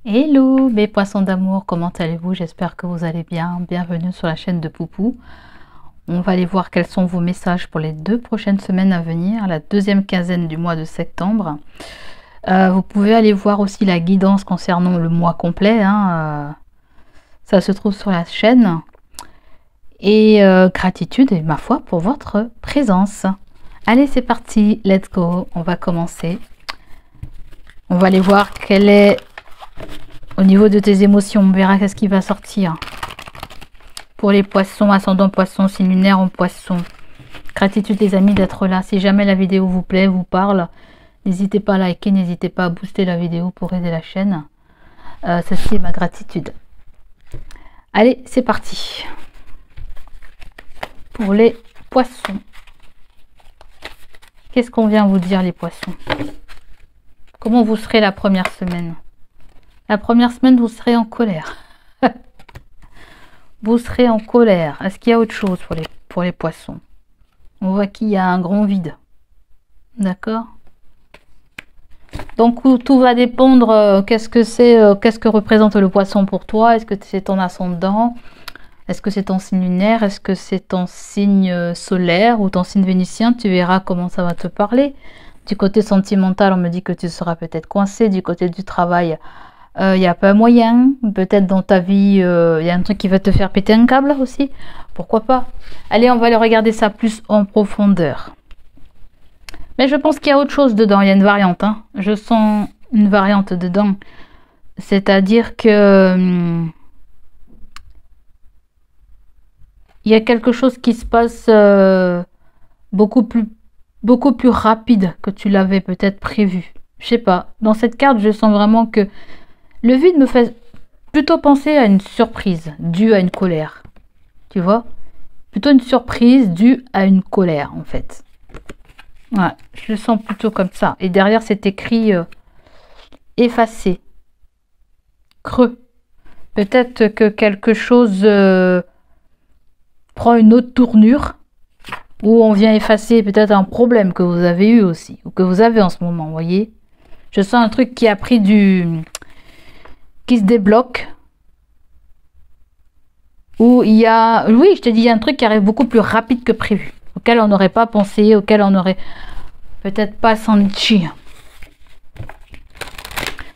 Hello mes poissons d'amour, comment allez-vous? J'espère que vous allez bien. Bienvenue sur la chaîne de Poupou. On va aller voir quels sont vos messages pour les 2 prochaines semaines à venir, la deuxième quinzaine du mois de septembre. Vous pouvez aller voir aussi la guidance concernant le mois complet. Ça se trouve sur la chaîne. Et gratitude et ma foi pour votre présence. Allez, c'est parti, let's go. On va commencer. On va aller voir quel est... Au niveau de tes émotions, on verra qu'est-ce qui va sortir. Pour les poissons, ascendant poisson, signe lunaire en poisson. Gratitude les amis d'être là. Si jamais la vidéo vous plaît, vous parle, n'hésitez pas à liker, n'hésitez pas à booster la vidéo pour aider la chaîne. Ceci est ma gratitude. Allez, c'est parti. Pour les poissons. Qu'est-ce qu'on vient vous dire les poissons? Comment vous serez la première semaine? La première semaine, vous serez en colère. Vous serez en colère. Est-ce qu'il y a autre chose pour les poissons? On voit qu'il y a un grand vide. D'accord? Donc, tout va dépendre. Qu'est-ce que représente le poisson pour toi? Est-ce que c'est ton ascendant? Est-ce que c'est ton signe lunaire? Est-ce que c'est ton signe solaire ou ton signe vénitien? Tu verras comment ça va te parler. Du côté sentimental, on me dit que tu seras peut-être coincé. Du côté du travail, il n'y a pas moyen. Peut-être dans ta vie, il y a un truc qui va te faire péter un câble aussi. Pourquoi pas? Allez, on va aller regarder ça plus en profondeur. Mais je pense qu'il y a autre chose dedans. Il y a une variante. Je sens une variante dedans. C'est-à-dire que... il y a quelque chose qui se passe beaucoup plus rapide que tu l'avais peut-être prévu. Je sais pas. Dans cette carte, je sens vraiment que le vide me fait plutôt penser à une surprise due à une colère. Tu vois? Plutôt une surprise due à une colère, en fait. Ouais, je le sens plutôt comme ça. Et derrière, c'est écrit effacé. Creux. Peut-être que quelque chose prend une autre tournure. Ou on vient effacer peut-être un problème que vous avez eu aussi. Ou que vous avez en ce moment, vous voyez? Je sens un truc qui a pris qui se débloque. Où il y a... Oui, je te dis, il y a un truc qui arrive beaucoup plus rapide que prévu. Auquel on n'aurait pas pensé, auquel on n'aurait peut-être pas senti.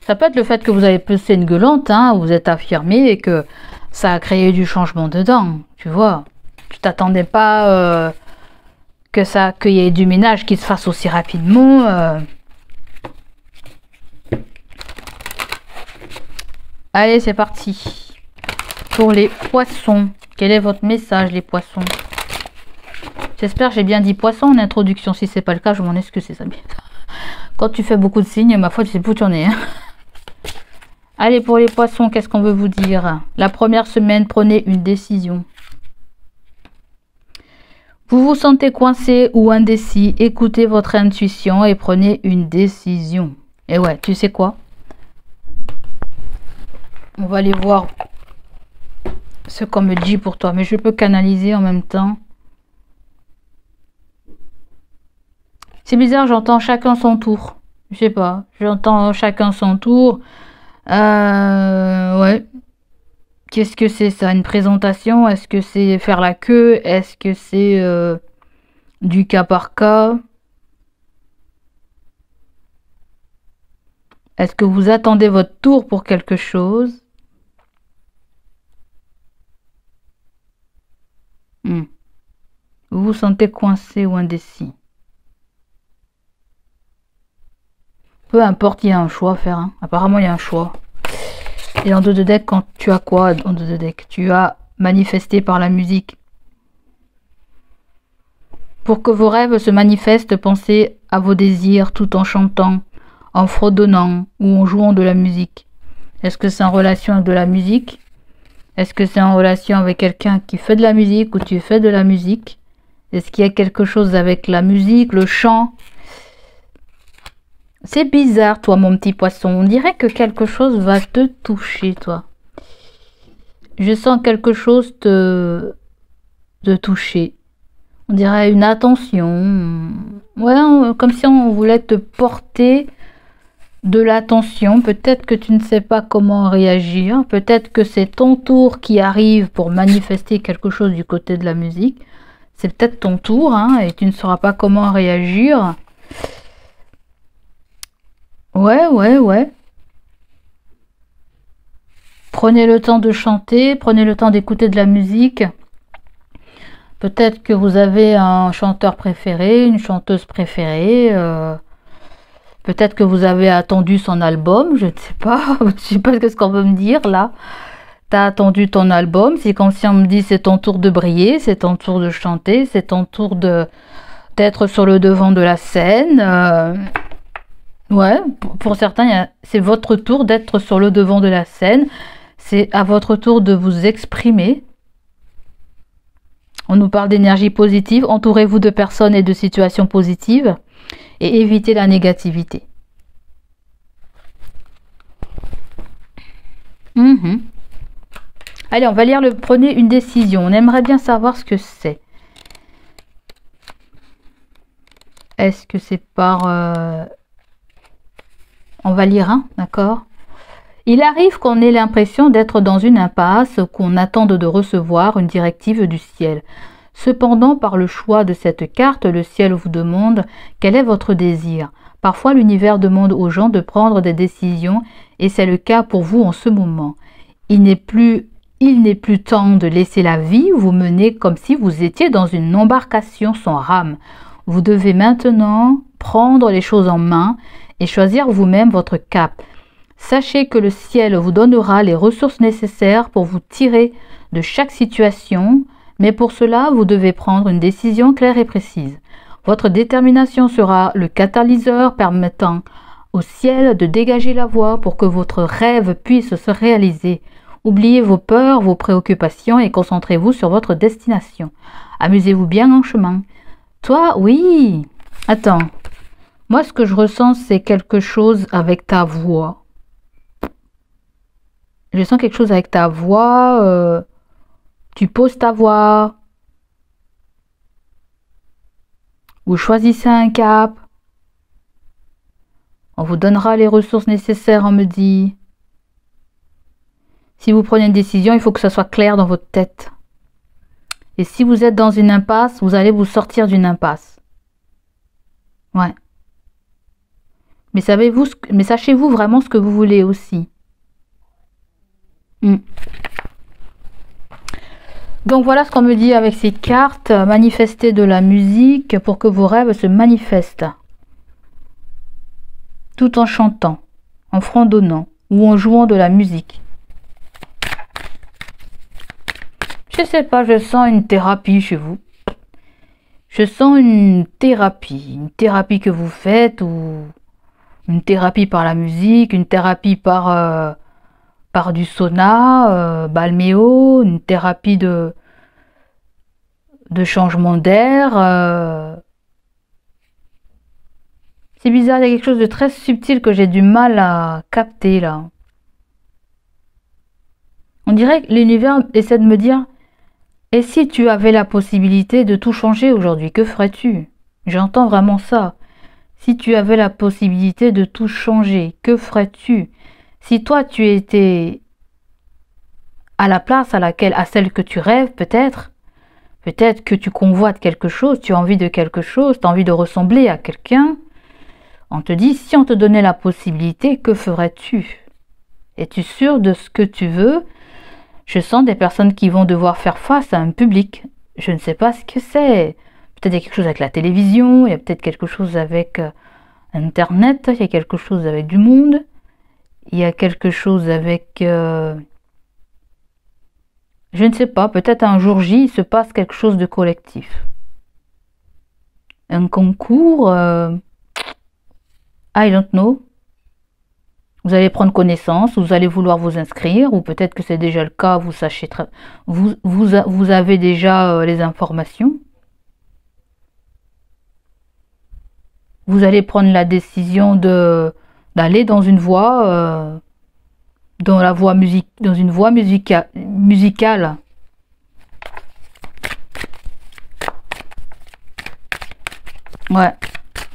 Ça peut être le fait que vous avez poussé une gueulante, vous êtes affirmé et que ça a créé du changement dedans. Tu vois, tu t'attendais pas qu'il y ait du ménage qui se fasse aussi rapidement. Allez, c'est parti. Pour les poissons, quel est votre message, les poissons? J'espère que j'ai bien dit poisson en introduction. Si c'est pas le cas, je m'en excuse, c'est ça. Quand tu fais beaucoup de signes, ma foi, tu sais plus où tu en es. Allez, pour les poissons, qu'est-ce qu'on veut vous dire? La première semaine, prenez une décision. Vous vous sentez coincé ou indécis, écoutez votre intuition et prenez une décision. Et ouais, tu sais quoi? On va aller voir ce qu'on me dit pour toi, mais je peux canaliser en même temps. C'est bizarre, j'entends chacun son tour. Je sais pas, j'entends chacun son tour. Ouais. Qu'est-ce que c'est ça? Une présentation? Est-ce que c'est faire la queue? Est-ce que c'est du cas par cas? Est-ce que vous attendez votre tour pour quelque chose? Vous vous sentez coincé ou indécis? Peu importe, il y a un choix à faire. Apparemment, il y a un choix. Et en dos de deck, quand tu as quoi en dos de deck? Tu as manifesté par la musique. Pour que vos rêves se manifestent, pensez à vos désirs tout en chantant, en fredonnant ou en jouant de la musique. Est-ce que c'est en relation avec de la musique? Est-ce que c'est en relation avec quelqu'un qui fait de la musique ou tu fais de la musique? Est-ce qu'il y a quelque chose avec la musique, le chant? C'est bizarre, toi, mon petit poisson. On dirait que quelque chose va te toucher, toi. Je sens quelque chose te toucher. On dirait une attention. Ouais, comme si on voulait te porter de l'attention. Peut-être que tu ne sais pas comment réagir. Peut-être que c'est ton tour qui arrive pour manifester quelque chose du côté de la musique. C'est peut-être ton tour, hein, et tu ne sauras pas comment réagir. Ouais. Prenez le temps de chanter, prenez le temps d'écouter de la musique. Peut-être que vous avez un chanteur préféré, une chanteuse préférée. Peut-être que vous avez attendu son album, je ne sais pas. Je ne sais pas ce qu'on veut me dire là. T'as attendu ton album, c'est comme si on me dit c'est ton tour de briller, c'est ton tour de chanter, c'est ton tour d'être sur le devant de la scène. Ouais, pour certains, c'est votre tour d'être sur le devant de la scène. C'est à votre tour de vous exprimer. On nous parle d'énergie positive. Entourez-vous de personnes et de situations positives et évitez la négativité. Allez, on va lire le prenez une décision. On aimerait bien savoir ce que c'est. Est-ce que c'est par... On va lire un, d'accord? Il arrive qu'on ait l'impression d'être dans une impasse, qu'on attende de recevoir une directive du ciel. Cependant, par le choix de cette carte, le ciel vous demande quel est votre désir. Parfois, l'univers demande aux gens de prendre des décisions et c'est le cas pour vous en ce moment. Il n'est plus temps de laisser la vie vous mener comme si vous étiez dans une embarcation sans rame. Vous devez maintenant prendre les choses en main et choisir vous-même votre cap. Sachez que le ciel vous donnera les ressources nécessaires pour vous tirer de chaque situation, mais pour cela, vous devez prendre une décision claire et précise. Votre détermination sera le catalyseur permettant au ciel de dégager la voie pour que votre rêve puisse se réaliser. Oubliez vos peurs, vos préoccupations et concentrez-vous sur votre destination. Amusez-vous bien en chemin. Toi, oui. Attends. Moi, ce que je ressens, c'est quelque chose avec ta voix. Je sens quelque chose avec ta voix. Tu poses ta voix. Vous choisissez un cap. On vous donnera les ressources nécessaires, on me dit. Si vous prenez une décision, il faut que ça soit clair dans votre tête. Et si vous êtes dans une impasse, vous allez vous sortir d'une impasse. Ouais. Mais sachez-vous vraiment ce que vous voulez aussi. Donc voilà ce qu'on me dit avec ces cartes. Manifestez de la musique pour que vos rêves se manifestent. Tout en chantant, en fredonnant ou en jouant de la musique. Je sais pas, je sens une thérapie chez vous. Je sens une thérapie que vous faites, ou une thérapie par la musique, une thérapie par du sauna, balméo, une thérapie de changement d'air. C'est bizarre, il y a quelque chose de très subtil que j'ai du mal à capter là. On dirait que l'univers essaie de me dire: et si tu avais la possibilité de tout changer aujourd'hui, que ferais-tu? J'entends vraiment ça. Si tu avais la possibilité de tout changer, que ferais-tu? Si toi tu étais à la place à celle que tu rêves, peut-être que tu convoites quelque chose, tu as envie de quelque chose, tu as envie de ressembler à quelqu'un. On te dit, si on te donnait la possibilité, que ferais-tu? Es-tu sûr de ce que tu veux? Je sens des personnes qui vont devoir faire face à un public. Je ne sais pas ce que c'est. Peut-être il y a quelque chose avec la télévision, il y a peut-être quelque chose avec Internet, il y a quelque chose avec du monde, il y a quelque chose avec... je ne sais pas, peut-être un jour J, il se passe quelque chose de collectif. Un concours... I don't know. Vous allez prendre connaissance, vous allez vouloir vous inscrire, ou peut-être que c'est déjà le cas, vous avez déjà les informations. Vous allez prendre la décision d'aller dans une voie, dans une voie musicale. Ouais.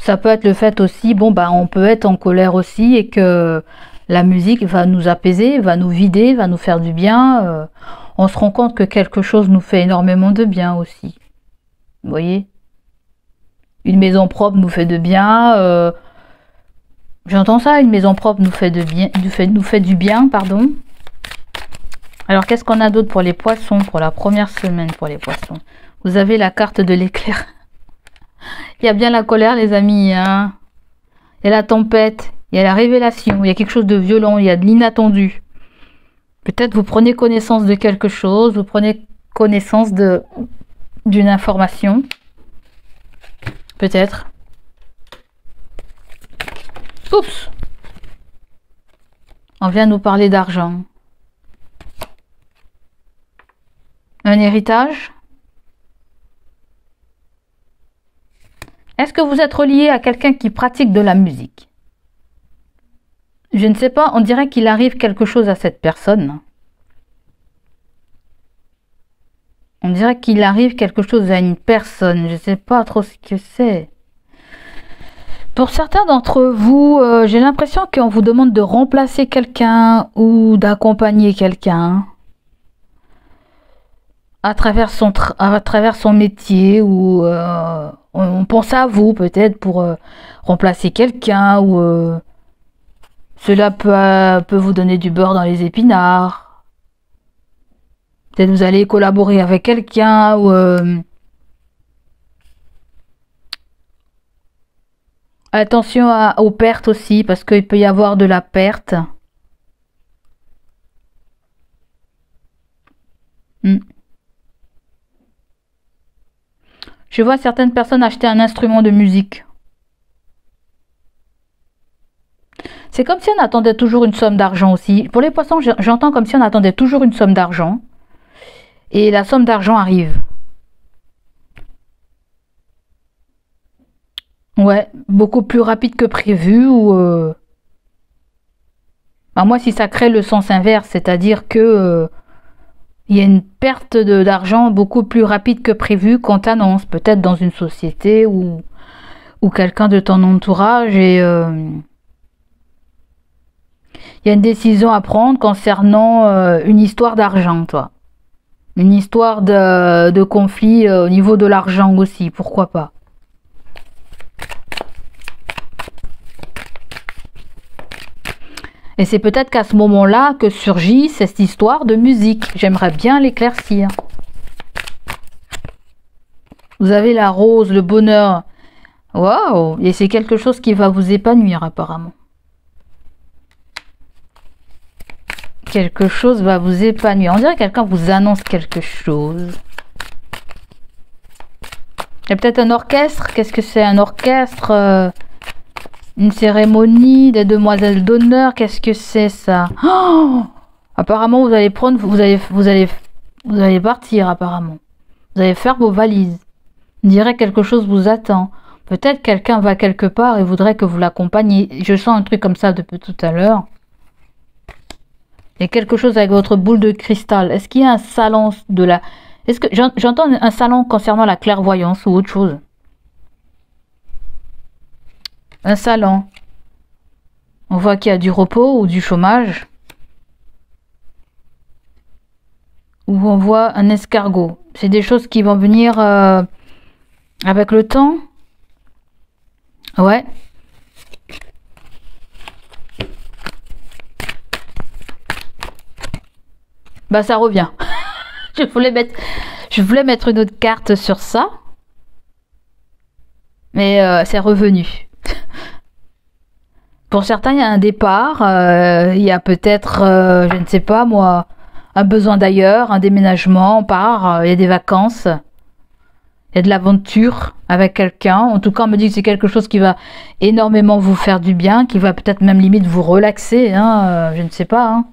Ça peut être le fait aussi, bon, bah, on peut être en colère aussi et que la musique va nous apaiser, va nous vider, va nous faire du bien. On se rend compte que quelque chose nous fait énormément de bien aussi. Vous voyez? Une maison propre nous fait de bien. J'entends ça, une maison propre nous fait de bien, nous fait du bien, pardon. Alors, qu'est-ce qu'on a d'autre pour les poissons, pour la première semaine pour les poissons? Vous avez la carte de l'éclair. Il y a bien la colère, les amis. Hein. Il y a la tempête, il y a la révélation, il y a quelque chose de violent, il y a de l'inattendu. Peut-être vous prenez connaissance de quelque chose, vous prenez connaissance d'une information. Peut-être. Oups. On vient nous parler d'argent. Un héritage? Est-ce que vous êtes relié à quelqu'un qui pratique de la musique? Je ne sais pas, on dirait qu'il arrive quelque chose à cette personne. On dirait qu'il arrive quelque chose à une personne. Je ne sais pas trop ce que c'est. Pour certains d'entre vous, j'ai l'impression qu'on vous demande de remplacer quelqu'un ou d'accompagner quelqu'un à travers son métier ou on pense à vous peut-être pour remplacer quelqu'un ou cela peut vous donner du beurre dans les épinards. Peut-être vous allez collaborer avec quelqu'un ou attention aux pertes aussi parce qu'il peut y avoir de la perte. Je vois certaines personnes acheter un instrument de musique. C'est comme si on attendait toujours une somme d'argent aussi. Pour les poissons, j'entends comme si on attendait toujours une somme d'argent. Et la somme d'argent arrive. Ouais, beaucoup plus rapide que prévu ou... Bah, moi, si ça crée le sens inverse, c'est-à-dire que... il y a une perte d'argent beaucoup plus rapide que prévu qu'on t'annonce, peut-être dans une société ou quelqu'un de ton entourage et il y a une décision à prendre concernant une histoire d'argent, toi. Une histoire de conflit au niveau de l'argent aussi, pourquoi pas. Et c'est peut-être qu'à ce moment-là que surgit cette histoire de musique. J'aimerais bien l'éclaircir. Vous avez la rose, le bonheur. Waouh! Et c'est quelque chose qui va vous épanouir apparemment. Quelque chose va vous épanouir. On dirait que quelqu'un vous annonce quelque chose. Il y a peut-être un orchestre. Qu'est-ce que c'est un orchestre? Une cérémonie des demoiselles d'honneur, qu'est-ce que c'est ça? Oh, apparemment, vous allez prendre, vous allez partir apparemment. Vous allez faire vos valises. On dirait que quelque chose vous attend. Peut-être quelqu'un va quelque part et voudrait que vous l'accompagniez. Je sens un truc comme ça depuis tout à l'heure. Il y a quelque chose avec votre boule de cristal. Est-ce qu'il y a un salon de la... Est-ce que j'entends un salon concernant la clairvoyance ou autre chose? Un salon. On voit qu'il y a du repos ou du chômage. Ou on voit un escargot. C'est des choses qui vont venir avec le temps. Ouais. Bah ça revient. Je voulais mettre une autre carte sur ça. Mais c'est revenu. Pour certains, il y a un départ, il y a peut-être, je ne sais pas moi, un besoin d'ailleurs, un déménagement, on part, il y a des vacances, il y a de l'aventure avec quelqu'un. En tout cas, on me dit que c'est quelque chose qui va énormément vous faire du bien, qui va peut-être même limite vous relaxer, hein, je ne sais pas. Hein.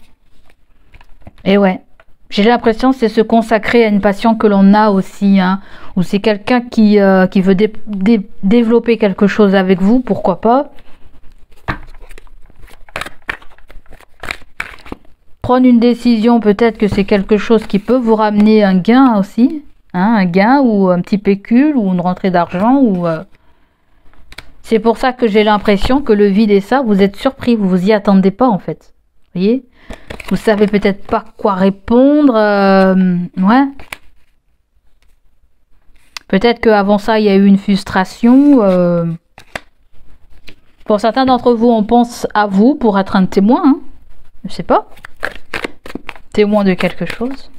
Et ouais, j'ai l'impression que c'est se consacrer à une passion que l'on a aussi, hein, ou c'est quelqu'un qui veut développer quelque chose avec vous, pourquoi pas. Prendre une décision, peut-être que c'est quelque chose qui peut vous ramener un gain aussi, hein, un gain ou un petit pécule ou une rentrée d'argent ou C'est pour ça que j'ai l'impression que le vide et ça, vous êtes surpris, vous vous y attendez pas en fait. Vous voyez? Vous savez peut-être pas quoi répondre. Ouais. Peut-être qu'avant ça, il y a eu une frustration. Pour certains d'entre vous, on pense à vous pour être un témoin. Hein. Je sais pas. Témoin de quelque chose.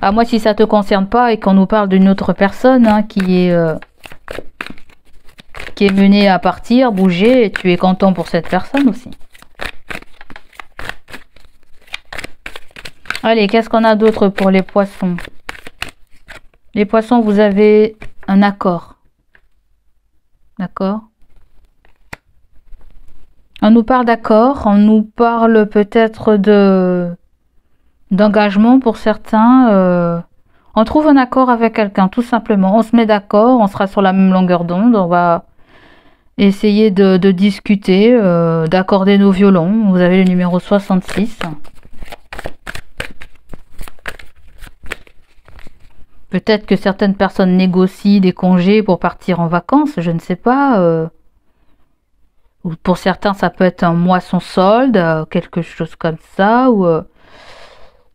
À moi, si ça te concerne pas et qu'on nous parle d'une autre personne hein, qui est menée à partir, bouger, et tu es content pour cette personne aussi. Allez, qu'est-ce qu'on a d'autre pour les poissons? Les poissons, vous avez un accord. D'accord? On nous parle d'accord, on nous parle peut-être d'engagement pour certains. On trouve un accord avec quelqu'un, tout simplement. On se met d'accord, on sera sur la même longueur d'onde, on va essayer de discuter, d'accorder nos violons. Vous avez le numéro 66. Peut-être que certaines personnes négocient des congés pour partir en vacances, je ne sais pas. Ou pour certains, ça peut être un mois sans solde, quelque chose comme ça. Ou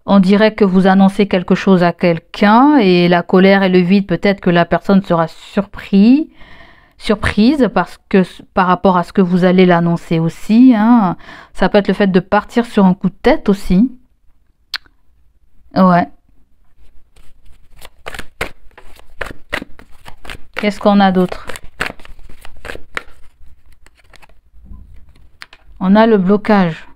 on dirait que vous annoncez quelque chose à quelqu'un et la colère et le vide, peut-être que la personne sera surprise parce que par rapport à ce que vous allez l'annoncer aussi. Hein. Ça peut être le fait de partir sur un coup de tête aussi. Ouais. Qu'est-ce qu'on a d'autre? On a le blocage.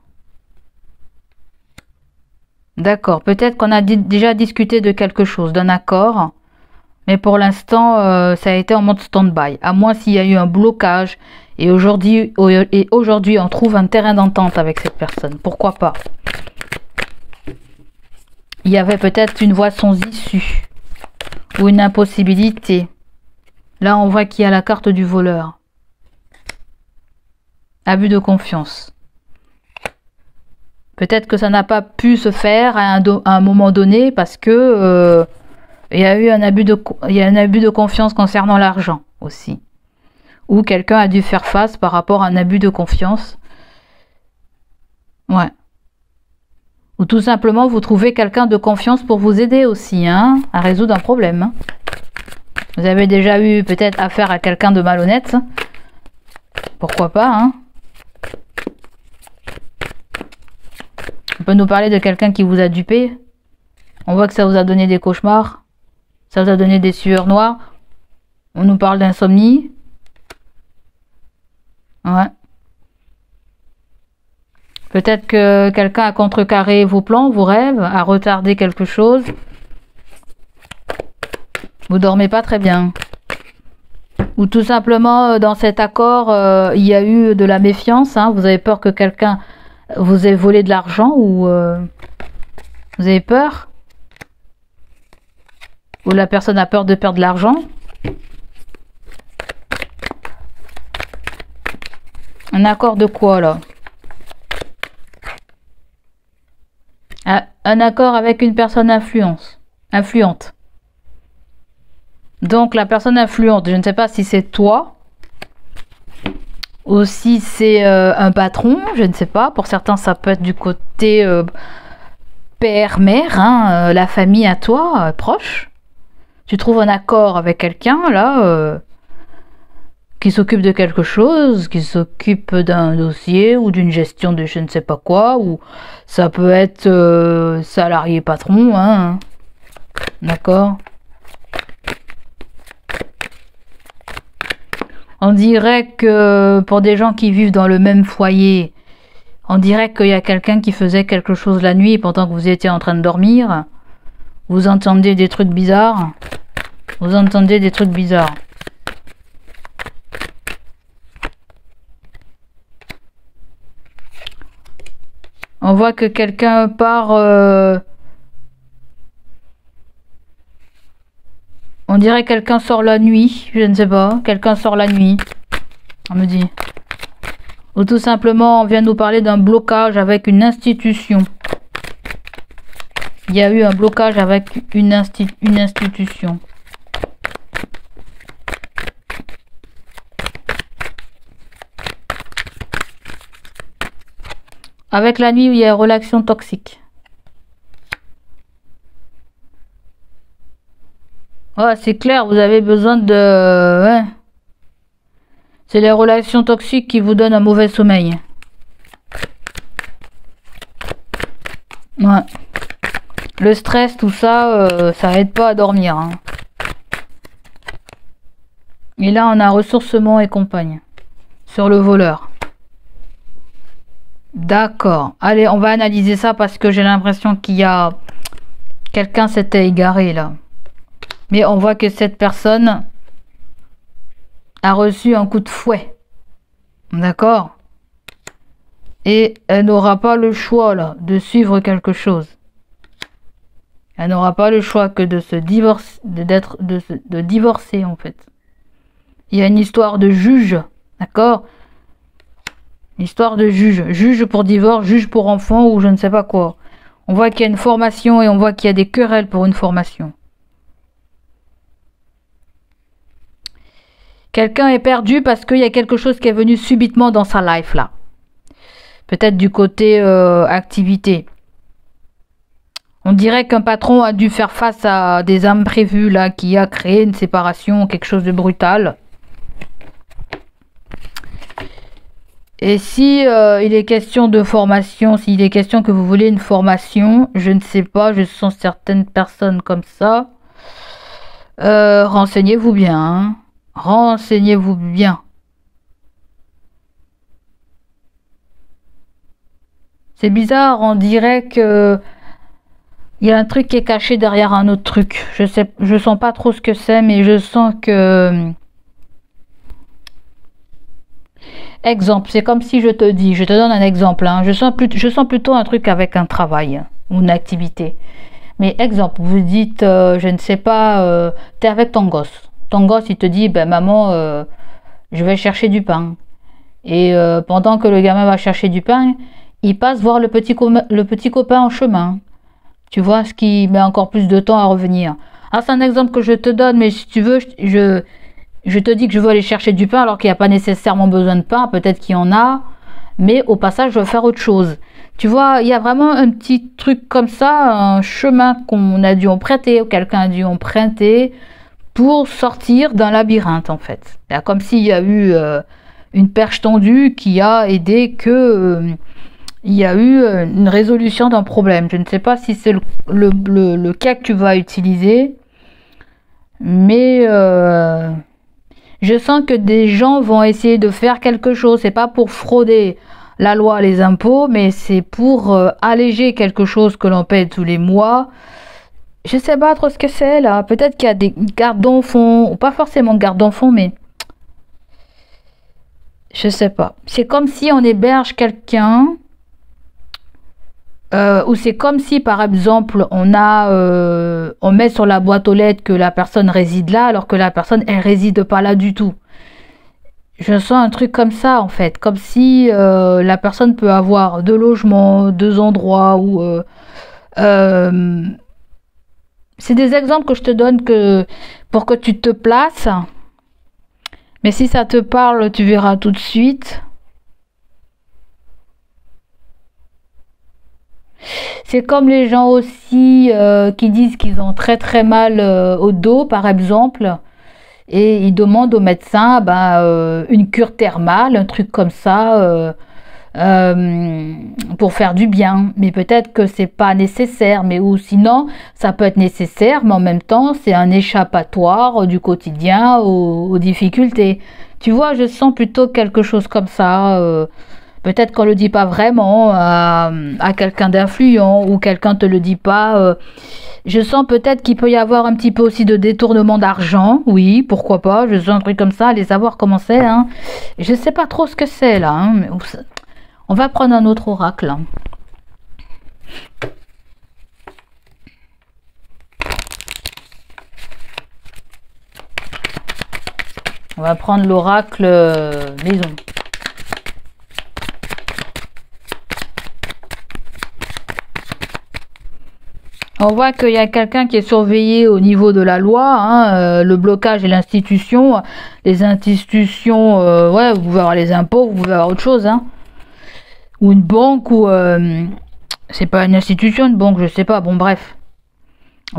D'accord. Peut-être qu'on a déjà discuté de quelque chose, d'un accord. Mais pour l'instant, ça a été en mode stand-by. À moins s'il y a eu un blocage. Et aujourd'hui, on trouve un terrain d'entente avec cette personne. Pourquoi pas? Il y avait peut-être une voie sans issue. Ou une impossibilité. Là, on voit qu'il y a la carte du voleur. Abus de confiance. Peut-être que ça n'a pas pu se faire à un moment donné parce que il y a eu un abus de confiance concernant l'argent aussi. Ou quelqu'un a dû faire face par rapport à un abus de confiance. Ouais. Ou tout simplement, vous trouvez quelqu'un de confiance pour vous aider aussi, hein, à résoudre un problème. Hein. Vous avez déjà eu peut-être affaire à quelqu'un de malhonnête. Pourquoi pas, hein? On peut nous parler de quelqu'un qui vous a dupé. On voit que ça vous a donné des cauchemars. Ça vous a donné des sueurs noires. On nous parle d'insomnie. Ouais. Peut-être que quelqu'un a contrecarré vos plans, vos rêves, a retardé quelque chose. Vous dormez pas très bien. Ou tout simplement, dans cet accord, il y a eu de la méfiance. Hein. Vous avez peur que quelqu'un vous ait volé de l'argent ou vous avez peur. Ou la personne a peur de perdre de l'argent. Un accord de quoi, là? Un accord avec une personne influente. Donc la personne influente, je ne sais pas si c'est toi ou si c'est un patron, je ne sais pas. Pour certains, ça peut être du côté père, mère, hein, la famille à toi, proche. Tu trouves un accord avec quelqu'un là qui s'occupe de quelque chose, qui s'occupe d'un dossier ou d'une gestion de je ne sais pas quoi, ou ça peut être salarié patron, hein. D'accord? On dirait que pour des gens qui vivent dans le même foyer, on dirait qu'il y a quelqu'un qui faisait quelque chose la nuit pendant que vous étiez en train de dormir. Vous entendez des trucs bizarres. Vous entendez des trucs bizarres. On voit que quelqu'un part... On dirait que quelqu'un sort la nuit, je ne sais pas. Quelqu'un sort la nuit, on me dit. Ou tout simplement, on vient nous parler d'un blocage avec une institution. Il y a eu un blocage avec une institution. Avec la nuit, il y a relation toxique. Ouais, c'est clair, vous avez besoin de... Ouais. C'est les relations toxiques qui vous donnent un mauvais sommeil. Ouais. Le stress, tout ça, ça aide pas à dormir. Hein. Et là, on a ressourcement et compagne. Sur le voleur. D'accord. Allez, on va analyser ça parce que j'ai l'impression qu'il y a... Quelqu'un s'était égaré là. Mais on voit que cette personne a reçu un coup de fouet. D'accord? Et elle n'aura pas le choix là de suivre quelque chose. Elle n'aura pas le choix que de se divorcer, de divorcer en fait. Il y a une histoire de juge, d'accord? Histoire de juge. Juge pour divorce, juge pour enfant ou je ne sais pas quoi. On voit qu'il y a une formation et on voit qu'il y a des querelles pour une formation. Quelqu'un est perdu parce qu'il y a quelque chose qui est venu subitement dans sa life là. Peut-être du côté activité. On dirait qu'un patron a dû faire face à des imprévus là, qui a créé une séparation, quelque chose de brutal. Et si il est question de formation, s'il est question que vous voulez une formation, je ne sais pas, je sens certaines personnes comme ça. Renseignez-vous bien. Hein. Renseignez-vous bien. C'est bizarre, on dirait que il y a un truc qui est caché derrière un autre truc. Je sens pas trop ce que c'est, mais je sens que... Exemple, c'est comme si je te dis, je te donne un exemple, hein, je sens plutôt un truc avec un travail ou une activité. Mais exemple, vous dites, je ne sais pas, t'es avec ton gosse. Ton gosse, il te dit, ben maman, je vais chercher du pain. Et pendant que le gamin va chercher du pain, il passe voir le petit copain en chemin. Tu vois, ce qui met encore plus de temps à revenir. Ah, c'est un exemple que je te donne, mais si tu veux, je te dis que je veux aller chercher du pain alors qu'il n'y a pas nécessairement besoin de pain, peut-être qu'il y en a, mais au passage, je veux faire autre chose. Tu vois, il y a vraiment un petit truc comme ça, un chemin qu'on a dû emprunter, ou quelqu'un a dû emprunter pour sortir d'un labyrinthe, en fait. C'est comme s'il y a eu une perche tendue qui a aidé que... il y a eu une résolution d'un problème. Je ne sais pas si c'est le cas que tu vas utiliser, mais je sens que des gens vont essayer de faire quelque chose. C'est pas pour frauder la loi, les impôts, mais c'est pour alléger quelque chose que l'on paie tous les mois. Je sais pas trop ce que c'est là. Peut-être qu'il y a des gardes d'enfants, ou pas forcément gardes d'enfants, mais je sais pas. C'est comme si on héberge quelqu'un. Ou c'est comme si par exemple on met sur la boîte aux lettres que la personne réside là alors que la personne elle réside pas là du tout. Je sens un truc comme ça en fait, comme si la personne peut avoir deux logements, deux endroits ou c'est des exemples que je te donne pour que tu te places. Mais si ça te parle, tu verras tout de suite. C'est comme les gens aussi qui disent qu'ils ont très très mal au dos, par exemple, et ils demandent au médecin une cure thermale, un truc comme ça, pour faire du bien. Mais peut-être que c'est pas nécessaire, mais ou sinon ça peut être nécessaire, mais en même temps c'est un échappatoire du quotidien aux difficultés. Tu vois, je sens plutôt quelque chose comme ça. Peut-être qu'on le dit pas vraiment à quelqu'un d'influent ou quelqu'un te le dit pas. Je sens peut-être qu'il peut y avoir un petit peu aussi de détournement d'argent. Oui, pourquoi pas. Je sens un truc comme ça. Allez savoir comment c'est. Hein. Je sais pas trop ce que c'est là. Hein, mais on va prendre un autre oracle. Hein. On va prendre l'oracle maison. On voit qu'il y a quelqu'un qui est surveillé au niveau de la loi, hein, le blocage et l'institution. Les institutions, ouais, vous pouvez avoir les impôts, vous pouvez avoir autre chose. Hein. ou une banque, ou c'est pas une institution, une banque, je sais pas, bon bref.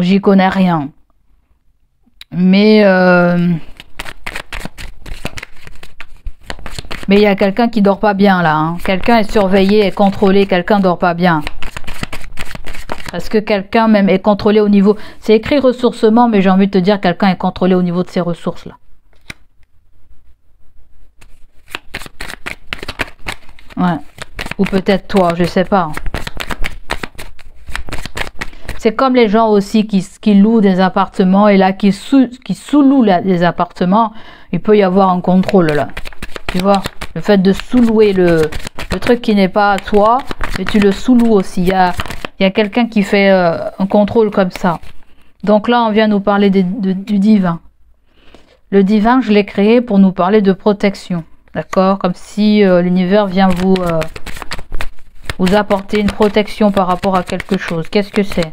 J'y connais rien. Mais il y a quelqu'un qui dort pas bien là. Hein. Quelqu'un est surveillé, est contrôlé, quelqu'un dort pas bien. Est-ce que quelqu'un même est contrôlé au niveau... C'est écrit ressourcement, mais j'ai envie de te dire quelqu'un est contrôlé au niveau de ses ressources là. Ouais. Ou peut-être toi, je sais pas. C'est comme les gens aussi qui louent des appartements et là qui sous-louent les appartements. Il peut y avoir un contrôle là. Tu vois, le fait de sous-louer le truc qui n'est pas à toi, mais tu le sous-loues aussi. Il y a quelqu'un qui fait un contrôle comme ça. Donc là, on vient nous parler du divin. Le divin, je l'ai créé pour nous parler de protection. D'accord? Comme si l'univers vient vous apporter une protection par rapport à quelque chose. Qu'est-ce que c'est?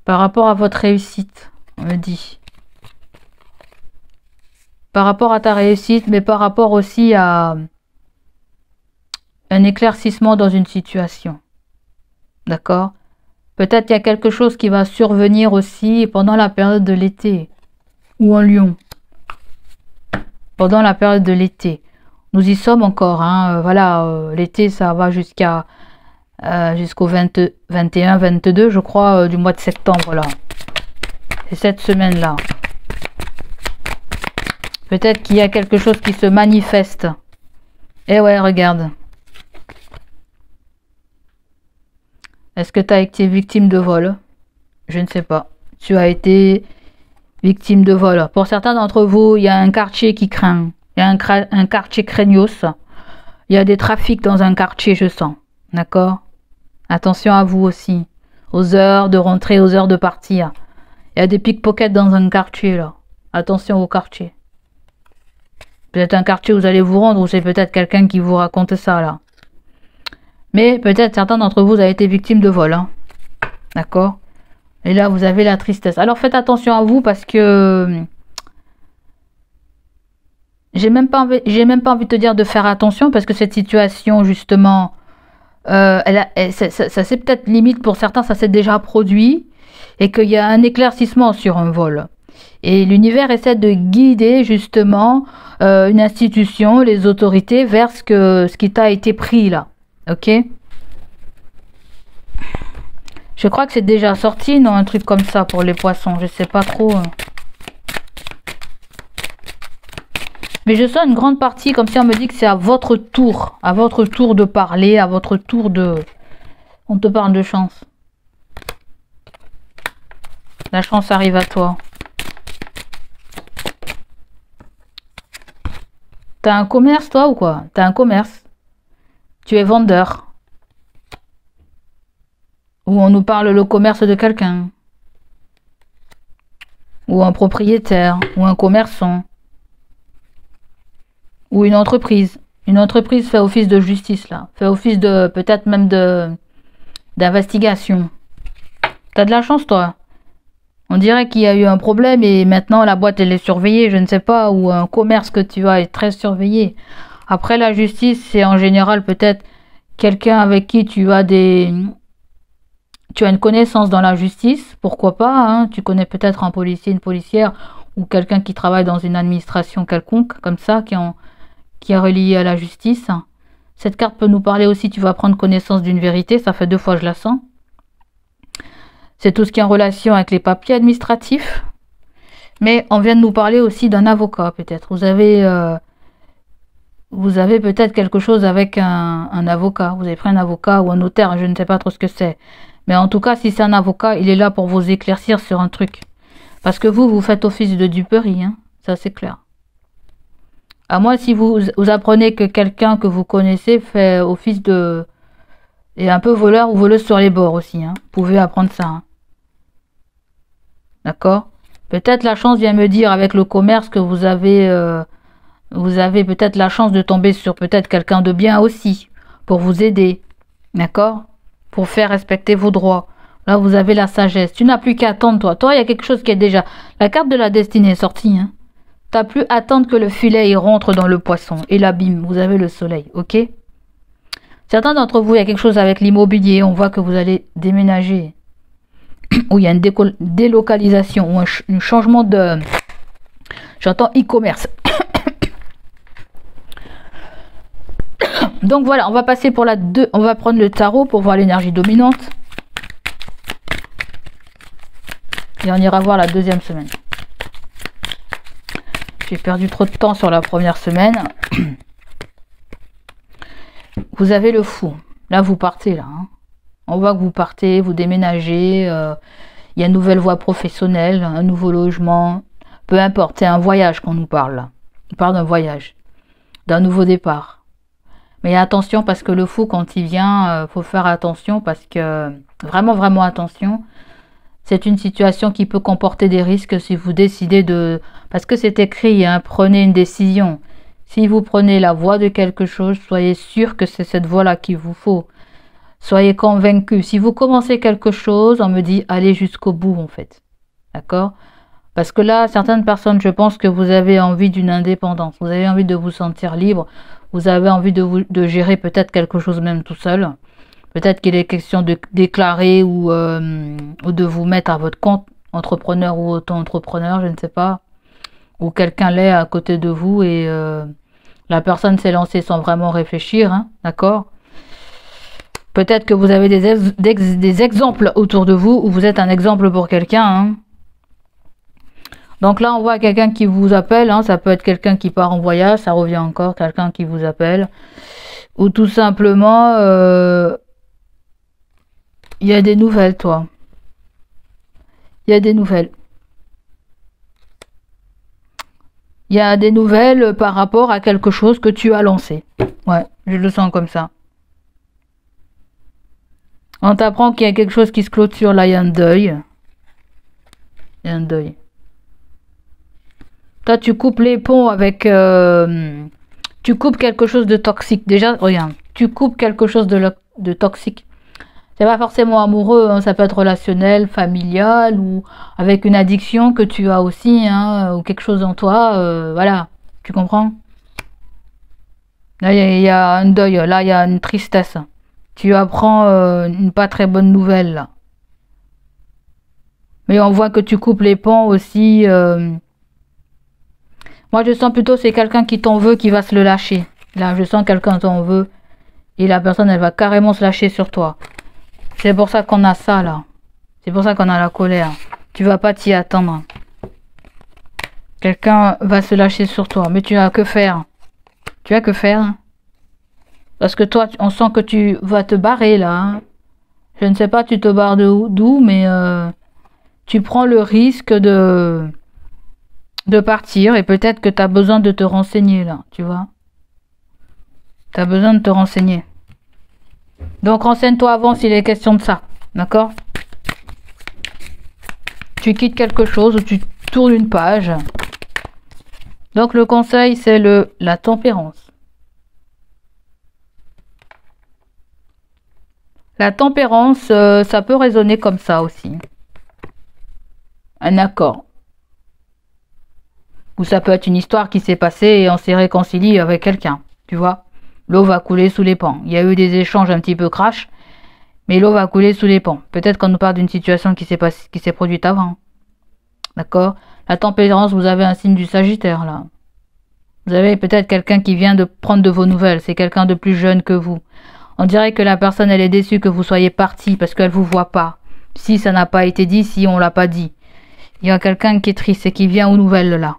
Par rapport à votre réussite, on me dit. Par rapport à ta réussite, mais par rapport aussi à un éclaircissement dans une situation. D'accord? Peut-être il y a quelque chose qui va survenir aussi pendant la période de l'été. Ou en Lion. Pendant la période de l'été. Nous y sommes encore. Hein, voilà, l'été, ça va jusqu'au 21, 22, je crois, du mois de septembre. Là. C'est cette semaine-là. Peut-être qu'il y a quelque chose qui se manifeste. Eh ouais, regarde. Est-ce que tu as été victime de vol? Je ne sais pas. Tu as été victime de vol. Pour certains d'entre vous, il y a un quartier qui craint. Il y a un quartier craignos. Il y a des trafics dans un quartier, je sens. D'accord? Attention à vous aussi. Aux heures de rentrer, aux heures de partir. Il y a des pickpockets dans un quartier, là. Attention au quartier. Peut-être un quartier où vous allez vous rendre, ou c'est peut-être quelqu'un qui vous raconte ça, là. Mais peut-être certains d'entre vous avez été victimes de vol. Hein. D'accord? Et là, vous avez la tristesse. Alors, faites attention à vous parce que... J'ai même pas envie de te dire de faire attention parce que cette situation, justement, ça c'est peut-être limite pour certains, ça s'est déjà produit et qu'il y a un éclaircissement sur un vol. Et l'univers essaie de guider, justement, une institution, les autorités, vers ce qui t'a été pris, là. Ok? Je crois que c'est déjà sorti, non? Un truc comme ça pour les poissons. Je sais pas trop. Mais je sens une grande partie, comme si on me dit que c'est à votre tour. À votre tour de parler, à votre tour de... On te parle de chance. La chance arrive à toi. T'as un commerce, toi, ou quoi? T'as un commerce. Tu es vendeur. Ou on nous parle le commerce de quelqu'un. Ou un propriétaire. Ou un commerçant. Ou une entreprise. Une entreprise fait office de justice, là. Fait office de, peut-être même d'investigation. T'as de la chance, toi. On dirait qu'il y a eu un problème et maintenant la boîte, elle est surveillée, je ne sais pas. Ou un commerce que tu as est très surveillé. Après, la justice, c'est en général peut-être quelqu'un avec qui tu as une connaissance dans la justice, pourquoi pas, hein, tu connais peut-être un policier, une policière, ou quelqu'un qui travaille dans une administration quelconque, comme ça, qui est relié à la justice. Cette carte peut nous parler aussi, tu vas prendre connaissance d'une vérité, ça fait 2 fois que je la sens. C'est tout ce qui est en relation avec les papiers administratifs. Mais on vient de nous parler aussi d'un avocat, peut-être. Vous avez peut-être quelque chose avec un avocat. Vous avez pris un avocat ou un notaire, je ne sais pas trop ce que c'est. Mais en tout cas, si c'est un avocat, il est là pour vous éclaircir sur un truc. Parce que vous faites office de duperie, hein. Ça c'est clair. À moins si vous apprenez que quelqu'un que vous connaissez fait office de... est un peu voleur ou voleuse sur les bords aussi, hein. Vous pouvez apprendre ça, hein. D'accord? Peut-être la chance vient me dire avec le commerce que vous avez peut-être la chance de tomber sur peut-être quelqu'un de bien aussi, pour vous aider. D'accord? Pour faire respecter vos droits. Là, vous avez la sagesse. Tu n'as plus qu'à attendre, toi. Toi, il y a quelque chose qui est déjà... La carte de la destinée est sortie, hein. T'as plus à attendre que le filet il rentre dans le poisson. Et là, bim, vous avez le soleil, ok? Certains d'entre vous, il y a quelque chose avec l'immobilier. On voit que vous allez déménager. Ou il y a une délocalisation ou un changement de... J'entends e-commerce. Donc voilà, on va passer pour la 2. On va prendre le tarot pour voir l'énergie dominante. Et on ira voir la deuxième semaine. J'ai perdu trop de temps sur la première semaine. Vous avez le fou. Là, vous partez, là. Hein. On voit que vous partez, vous déménagez. Il y a une nouvelle voie professionnelle, un nouveau logement. Peu importe, c'est un voyage qu'on nous parle, là. On parle d'un voyage, d'un nouveau départ. Mais attention, parce que le fou, quand il vient, faut faire attention, parce que... Vraiment, vraiment attention. C'est une situation qui peut comporter des risques si vous décidez de... Parce que c'est écrit, hein, prenez une décision. Si vous prenez la voie de quelque chose, soyez sûr que c'est cette voie-là qu'il vous faut. Soyez convaincu. Si vous commencez quelque chose, on me dit, allez jusqu'au bout, en fait. D'accord? Parce que là, certaines personnes, je pense que vous avez envie d'une indépendance. Vous avez envie de vous sentir libre. Vous avez envie de gérer peut-être quelque chose même tout seul. Peut-être qu'il est question de déclarer ou de vous mettre à votre compte, entrepreneur ou auto-entrepreneur, je ne sais pas. Ou quelqu'un l'est à côté de vous et la personne s'est lancée sans vraiment réfléchir, hein, d'accord? Peut-être que vous avez des exemples autour de vous ou vous êtes un exemple pour quelqu'un. Hein. Donc là, on voit quelqu'un qui vous appelle. Hein, ça peut être quelqu'un qui part en voyage, ça revient encore, quelqu'un qui vous appelle. Ou tout simplement... il y a des nouvelles, toi. Il y a des nouvelles. Il y a des nouvelles par rapport à quelque chose que tu as lancé. Ouais, je le sens comme ça. On t'apprend qu'il y a quelque chose qui se clôture. Là, il y a un deuil. Il y a un deuil. Toi, tu coupes les ponts avec... tu coupes quelque chose de toxique. Déjà, regarde. Tu coupes quelque chose de toxique. C'est pas forcément amoureux, hein, ça peut être relationnel, familial ou avec une addiction que tu as aussi, hein, ou quelque chose en toi, voilà, tu comprends? Là, il y a un deuil, là, il y a une tristesse. Tu apprends une pas très bonne nouvelle, là. Mais on voit que tu coupes les ponts aussi. Moi, je sens plutôt c'est quelqu'un qui t'en veut, qui va se le lâcher. Là, je sens quelqu'un t'en veut et la personne, elle va carrément se lâcher sur toi. C'est pour ça qu'on a ça, là. C'est pour ça qu'on a la colère. Tu vas pas t'y attendre. Quelqu'un va se lâcher sur toi. Mais tu as que faire. Tu as que faire. Parce que toi, on sent que tu vas te barrer, là. Hein. Je ne sais pas, tu te barres d'où, mais tu prends le risque de partir. Et peut-être que tu as besoin de te renseigner, là. Tu vois. Tu as besoin de te renseigner. Donc renseigne-toi avant s'il est question de ça, d'accord? Tu quittes quelque chose ou tu tournes une page. Donc le conseil c'est la tempérance. La tempérance, ça peut résonner comme ça aussi. Un accord. Ou ça peut être une histoire qui s'est passée et on s'est réconcilié avec quelqu'un, tu vois? L'eau va couler sous les ponts. Il y a eu des échanges un petit peu crash, mais l'eau va couler sous les ponts. Peut-être qu'on nous parle d'une situation qui s'est produite avant. D'accord? La tempérance, vous avez un signe du Sagittaire, là. Vous avez peut-être quelqu'un qui vient de prendre de vos nouvelles. C'est quelqu'un de plus jeune que vous. On dirait que la personne, elle est déçue que vous soyez parti parce qu'elle vous voit pas. Si ça n'a pas été dit, si on l'a pas dit. Il y a quelqu'un qui est triste et qui vient aux nouvelles, là.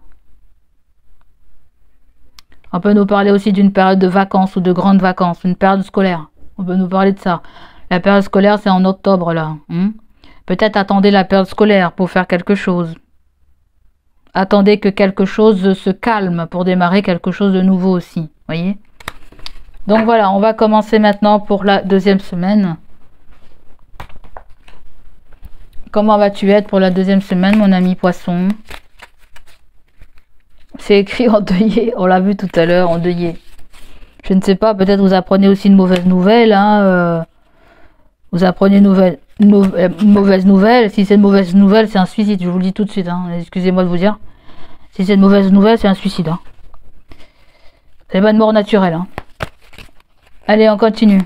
On peut nous parler aussi d'une période de vacances ou de grandes vacances, une période scolaire. On peut nous parler de ça. La période scolaire, c'est en octobre, là. Peut-être attendez la période scolaire pour faire quelque chose. Attendez que quelque chose se calme pour démarrer quelque chose de nouveau aussi. Voyez? Donc voilà, on va commencer maintenant pour la deuxième semaine. Comment vas-tu être pour la deuxième semaine, mon ami poisson? C'est écrit endeuillé, on l'a vu tout à l'heure, endeuillé. Je ne sais pas, peut-être vous apprenez aussi une mauvaise nouvelle. Hein, vous apprenez une mauvaise nouvelle. Si c'est une mauvaise nouvelle, c'est un suicide, je vous le dis tout de suite. Hein, excusez-moi de vous dire. Si c'est une mauvaise nouvelle, c'est un suicide. Hein. C'est pas une mort naturelle. Hein. Allez, on continue.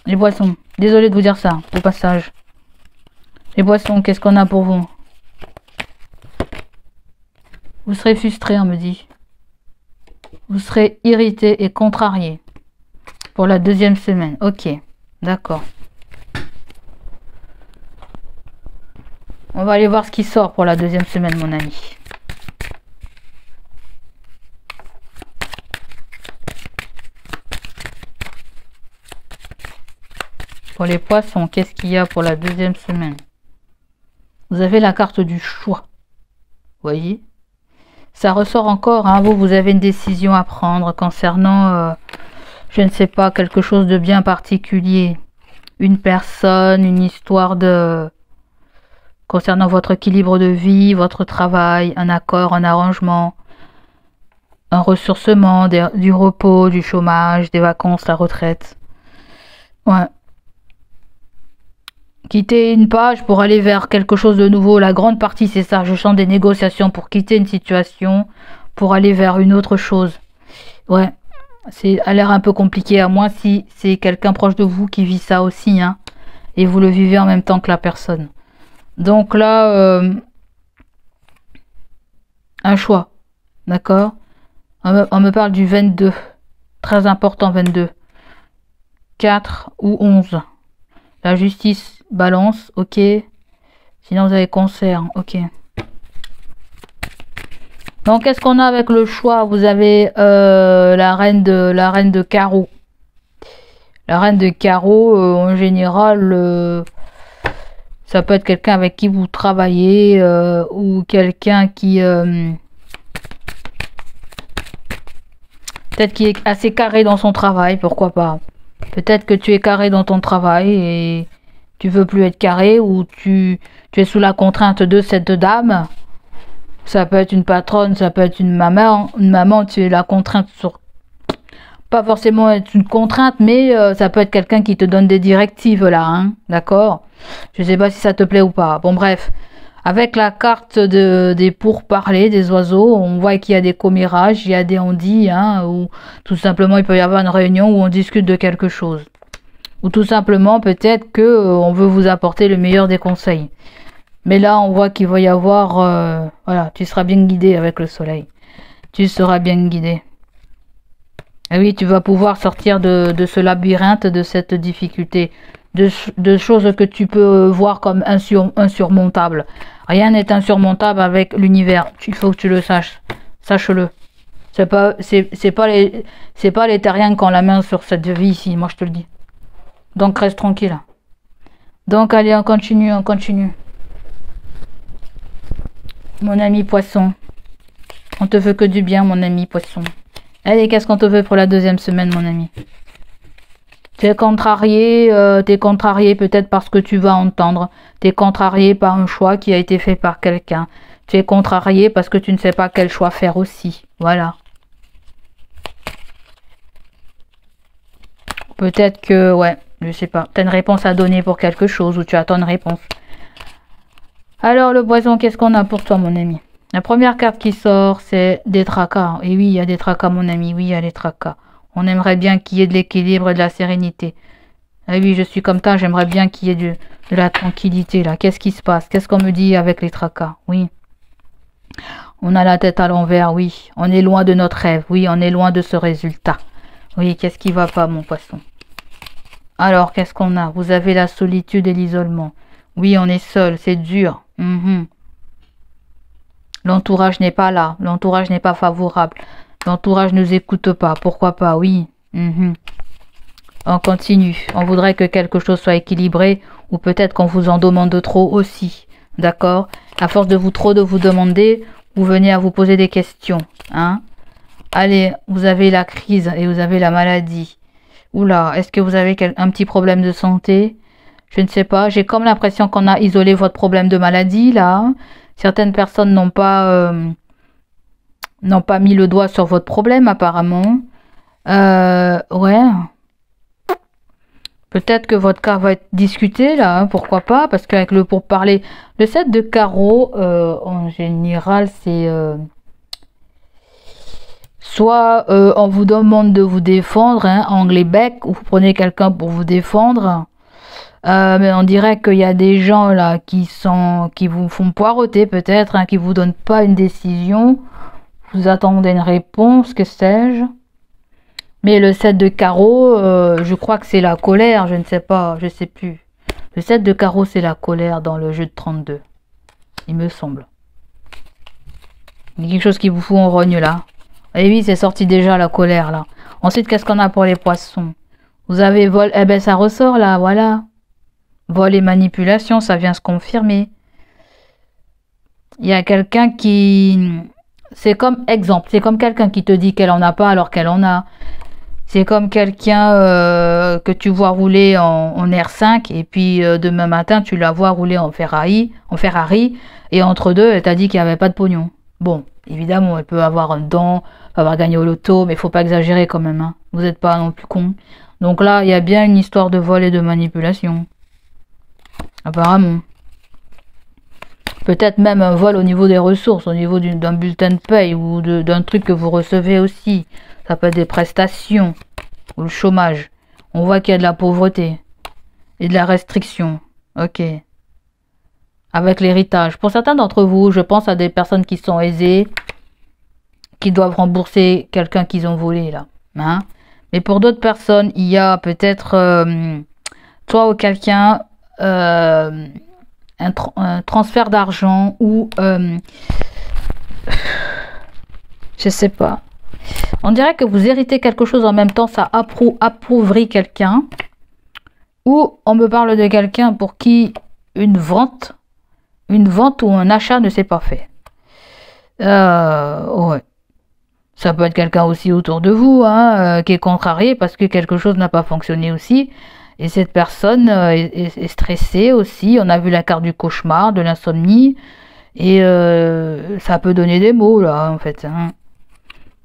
Les poissons. Désolé de vous dire ça, au passage. Les poissons, qu'est-ce qu'on a pour vous? Vous serez frustré, on me dit. Vous serez irrité et contrarié. Pour la deuxième semaine. Ok, d'accord. On va aller voir ce qui sort pour la deuxième semaine, mon ami. Pour les poissons, qu'est-ce qu'il y a pour la deuxième semaine? Vous avez la carte du choix. Voyez? Ça ressort encore, hein, vous avez une décision à prendre concernant, je ne sais pas, quelque chose de bien particulier. Une personne, une histoire de... concernant votre équilibre de vie, votre travail, un accord, un arrangement, un ressourcement, du repos, du chômage, des vacances, la retraite. Ouais. Quitter une page pour aller vers quelque chose de nouveau. La grande partie, c'est ça. Je chante des négociations pour quitter une situation, pour aller vers une autre chose. Ouais, c'est a l'air un peu compliqué, à moins si c'est quelqu'un proche de vous qui vit ça aussi, hein, et vous le vivez en même temps que la personne. Donc là, un choix, d'accord? On me parle du 22. Très important, 22. 4 ou 11. La justice, balance, ok. Sinon vous avez concert, ok. Donc qu'est-ce qu'on a avec le choix? Vous avez la reine de carreau. La reine de carreau, en général, ça peut être quelqu'un avec qui vous travaillez ou quelqu'un qui peut-être qui est assez carré dans son travail, pourquoi pas. Peut-être que tu es carré dans ton travail et tu veux plus être carré, ou tu es sous la contrainte de cette dame. Ça peut être une patronne, ça peut être une maman, tu es la contrainte sur... Pas forcément être une contrainte, mais ça peut être quelqu'un qui te donne des directives là, hein, d'accord? Je sais pas si ça te plaît ou pas. Bon bref, avec la carte des pourparlers, des oiseaux, on voit qu'il y a des commérages, il y a des on-dit, hein, ou tout simplement il peut y avoir une réunion où on discute de quelque chose. Ou tout simplement peut-être que on veut vous apporter le meilleur des conseils. Mais là on voit qu'il va y avoir, voilà, tu seras bien guidé avec le soleil. Tu seras bien guidé. Et oui, tu vas pouvoir sortir de ce labyrinthe, de cette difficulté, de choses que tu peux voir comme insurmontables. Rien n'est insurmontable avec l'univers. Il faut que tu le saches. Sache-le. C'est pas les terriens qui ont la main sur cette vie ici, moi je te le dis. Donc reste tranquille. Donc allez, on continue, on continue. Mon ami poisson. On te veut que du bien, mon ami poisson. Allez, qu'est-ce qu'on te veut pour la deuxième semaine, mon ami? Tu es contrarié, peut-être parce que tu vas entendre. Tu es contrarié par un choix qui a été fait par quelqu'un. Tu es contrarié parce que tu ne sais pas quel choix faire aussi. Voilà. Peut-être que, ouais, je sais pas. Tu as une réponse à donner pour quelque chose ou tu attends une réponse. Alors, le poisson, qu'est-ce qu'on a pour toi, mon ami? La première carte qui sort, c'est des tracas. Et oui, il y a des tracas, mon ami. Oui, il y a des tracas. On aimerait bien qu'il y ait de l'équilibre et de la sérénité. Ah oui, je suis comme ça, j'aimerais bien qu'il y ait de la tranquillité, là. Qu'est-ce qui se passe? Qu'est-ce qu'on me dit avec les tracas? Oui. On a la tête à l'envers, oui. On est loin de notre rêve. Oui, on est loin de ce résultat. Oui, qu'est-ce qui va pas, mon poisson? Alors, qu'est-ce qu'on a? Vous avez la solitude et l'isolement. Oui, on est seul, c'est dur. L'entourage n'est pas là. L'entourage n'est pas favorable. L'entourage ne nous écoute pas. Pourquoi pas? Oui. On continue. On voudrait que quelque chose soit équilibré, ou peut-être qu'on vous en demande trop aussi. D'accord? À force de vous demander, vous venez à vous poser des questions. Hein? Allez, vous avez la crise et vous avez la maladie. Oula, est-ce que vous avez un petit problème de santé? Je ne sais pas. J'ai comme l'impression qu'on a isolé votre problème de maladie, là. Certaines personnes n'ont pas mis le doigt sur votre problème, apparemment. Ouais. Peut-être que votre cas va être discuté, là. Hein, pourquoi pas? Parce qu'avec le pourparler, le 7 de carreau, en général, c'est Soit on vous demande de vous défendre, hein, anglais bec, ou vous prenez quelqu'un pour vous défendre. Mais on dirait qu'il y a des gens là qui vous font poireauter peut-être, hein, qui vous donnent pas une décision. Vous attendez une réponse, que sais-je. Mais le 7 de carreau, je crois que c'est la colère, je ne sais pas, je sais plus. Le 7 de carreau, c'est la colère dans le jeu de 32. Il me semble. Il y a quelque chose qui vous fout en rogne là. Et oui, c'est sorti déjà la colère là. Ensuite, qu'est-ce qu'on a pour les poissons? Vous avez vol, eh ben ça ressort là, voilà. Vol et manipulation, ça vient se confirmer. Il y a quelqu'un qui... C'est comme exemple, c'est comme quelqu'un qui te dit qu'elle en a pas alors qu'elle en a. C'est comme quelqu'un que tu vois rouler en R5 et puis demain matin tu la vois rouler en Ferrari et entre deux elle t'a dit qu'il n'y avait pas de pognon. Bon, évidemment elle peut avoir un don, avoir gagné au loto, mais il faut pas exagérer quand même. Hein. Vous n'êtes pas non plus con. Donc là il y a bien une histoire de vol et de manipulation. Apparemment. Peut-être même un vol au niveau des ressources, au niveau d'un bulletin de paye ou d'un truc que vous recevez aussi. Ça peut être des prestations ou le chômage. On voit qu'il y a de la pauvreté et de la restriction. Ok. Avec l'héritage. Pour certains d'entre vous, je pense à des personnes qui sont aisées, qui doivent rembourser quelqu'un qu'ils ont volé là. Hein? Mais pour d'autres personnes, il y a peut-être toi ou quelqu'un... un transfert d'argent ou je sais pas. On dirait que vous héritez quelque chose en même temps, ça appauvrit quelqu'un. Ou on me parle de quelqu'un pour qui une vente ou un achat ne s'est pas fait. Ouais. Ça peut être quelqu'un aussi autour de vous hein, qui est contrarié parce que quelque chose n'a pas fonctionné aussi. Et cette personne est stressée aussi. On a vu la carte du cauchemar, de l'insomnie. Et ça peut donner des mots, là, en fait. Hein.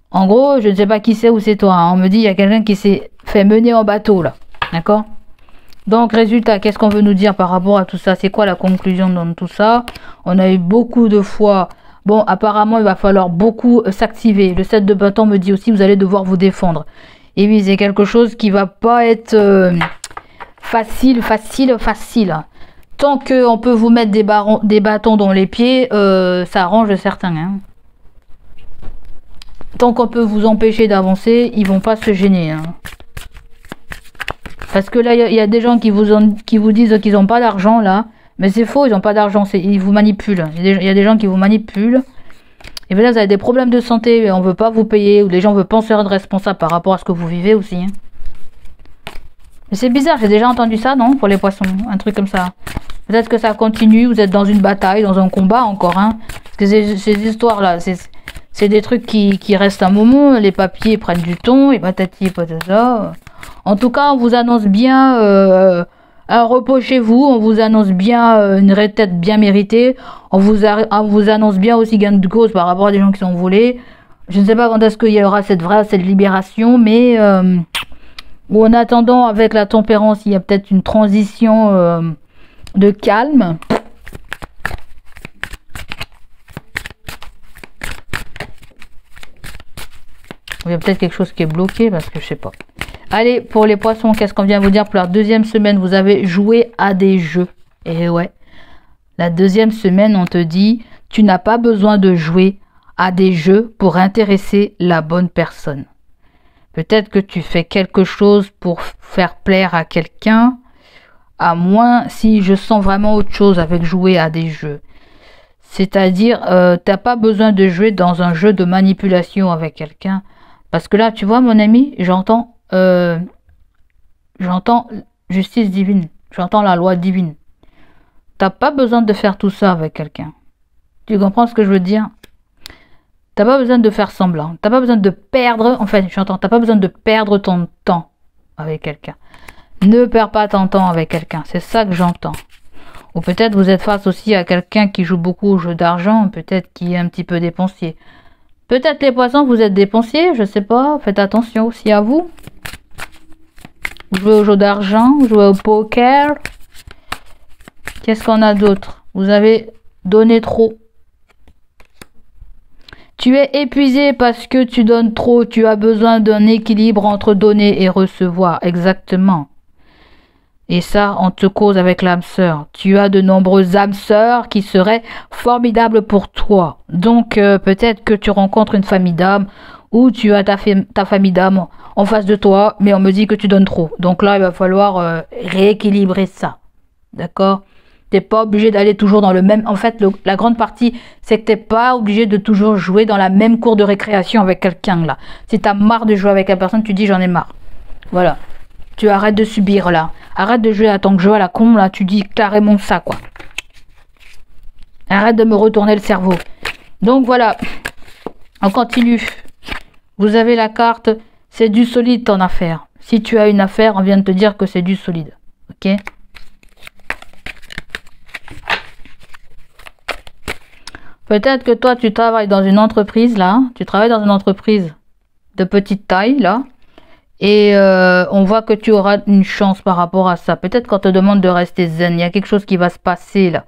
En gros, je ne sais pas qui c'est ou c'est toi. Hein. On me dit, il y a quelqu'un qui s'est fait mener en bateau, là. D'accord? Donc, résultat, qu'est-ce qu'on veut nous dire par rapport à tout ça? C'est quoi la conclusion dans tout ça? On a eu beaucoup de fois... Bon, apparemment, il va falloir beaucoup s'activer. Le 7 de bâton me dit aussi, vous allez devoir vous défendre. Et oui, c'est quelque chose qui va pas être... facile. Tant qu'on peut vous mettre des bâtons dans les pieds, ça arrange certains. Hein. Tant qu'on peut vous empêcher d'avancer, ils vont pas se gêner. Hein. Parce que là, il y a des gens qui vous disent qu'ils n'ont pas d'argent là. Mais c'est faux, ils n'ont pas d'argent. Ils vous manipulent. Il y a des gens qui vous manipulent. Et bien là, vous avez des problèmes de santé, on ne veut pas vous payer. Ou les gens ne veulent pas se rendre responsable par rapport à ce que vous vivez aussi. Hein. Mais c'est bizarre, j'ai déjà entendu ça, non? Pour les poissons, un truc comme ça. Peut-être que ça continue, vous êtes dans une bataille, dans un combat encore, hein. Parce que ces histoires-là, c'est des trucs qui restent un moment, les papiers prennent du temps, et patati et patata. En tout cas, on vous annonce bien un repos chez vous, on vous annonce bien une retraite bien méritée, on vous annonce bien aussi gain de cause par rapport à des gens qui sont volés. Je ne sais pas quand est-ce qu'il y aura cette libération, mais... ou en attendant, avec la tempérance, il y a peut-être une transition de calme. Il y a peut-être quelque chose qui est bloqué parce que je sais pas. Allez, pour les poissons, qu'est-ce qu'on vient vous dire? Pour la deuxième semaine, vous avez joué à des jeux. Et ouais, la deuxième semaine, on te dit, tu n'as pas besoin de jouer à des jeux pour intéresser la bonne personne. Peut-être que tu fais quelque chose pour faire plaire à quelqu'un, à moins si je sens vraiment autre chose avec jouer à des jeux. C'est-à-dire, t'as pas besoin de jouer dans un jeu de manipulation avec quelqu'un. Parce que là, tu vois, mon ami, j'entends justice divine. J'entends la loi divine. T'as pas besoin de faire tout ça avec quelqu'un. Tu comprends ce que je veux dire? T'as pas besoin de faire semblant. T'as pas besoin de perdre... Enfin, j'entends, t'as pas besoin de perdre ton temps avec quelqu'un. Ne perds pas ton temps avec quelqu'un. C'est ça que j'entends. Ou peut-être vous êtes face aussi à quelqu'un qui joue beaucoup au jeu d'argent. Peut-être qui est un petit peu dépensier. Peut-être les poissons, vous êtes dépensiers. Je sais pas. Faites attention aussi à vous. Vous jouez au jeu d'argent. Vous jouez au poker. Qu'est-ce qu'on a d'autre? Vous avez donné trop. Tu es épuisé parce que tu donnes trop. Tu as besoin d'un équilibre entre donner et recevoir. Exactement. Et ça, on te cause avec l'âme sœur. Tu as de nombreuses âmes sœurs qui seraient formidables pour toi. Donc, peut-être que tu rencontres une famille d'âmes ou tu as ta famille d'âmes en face de toi, mais on me dit que tu donnes trop. Donc là, il va falloir rééquilibrer ça. D'accord? T'es pas obligé d'aller toujours dans le même... En fait, la grande partie, c'est que t'es pas obligé de toujours jouer dans la même cour de récréation avec quelqu'un, là. Si t'as marre de jouer avec la personne, tu dis j'en ai marre. Voilà. Tu arrêtes de subir, là. Arrête de jouer à tant que je joue à la con, là. Tu dis carrément ça, quoi. Arrête de me retourner le cerveau. Donc, voilà. On continue. Vous avez la carte. C'est du solide, ton affaire. Si tu as une affaire, on vient de te dire que c'est du solide. Ok? Peut-être que toi, tu travailles dans une entreprise, là. Tu travailles dans une entreprise de petite taille, là. Et on voit que tu auras une chance par rapport à ça. Peut-être qu'on te demande de rester zen. Il y a quelque chose qui va se passer, là.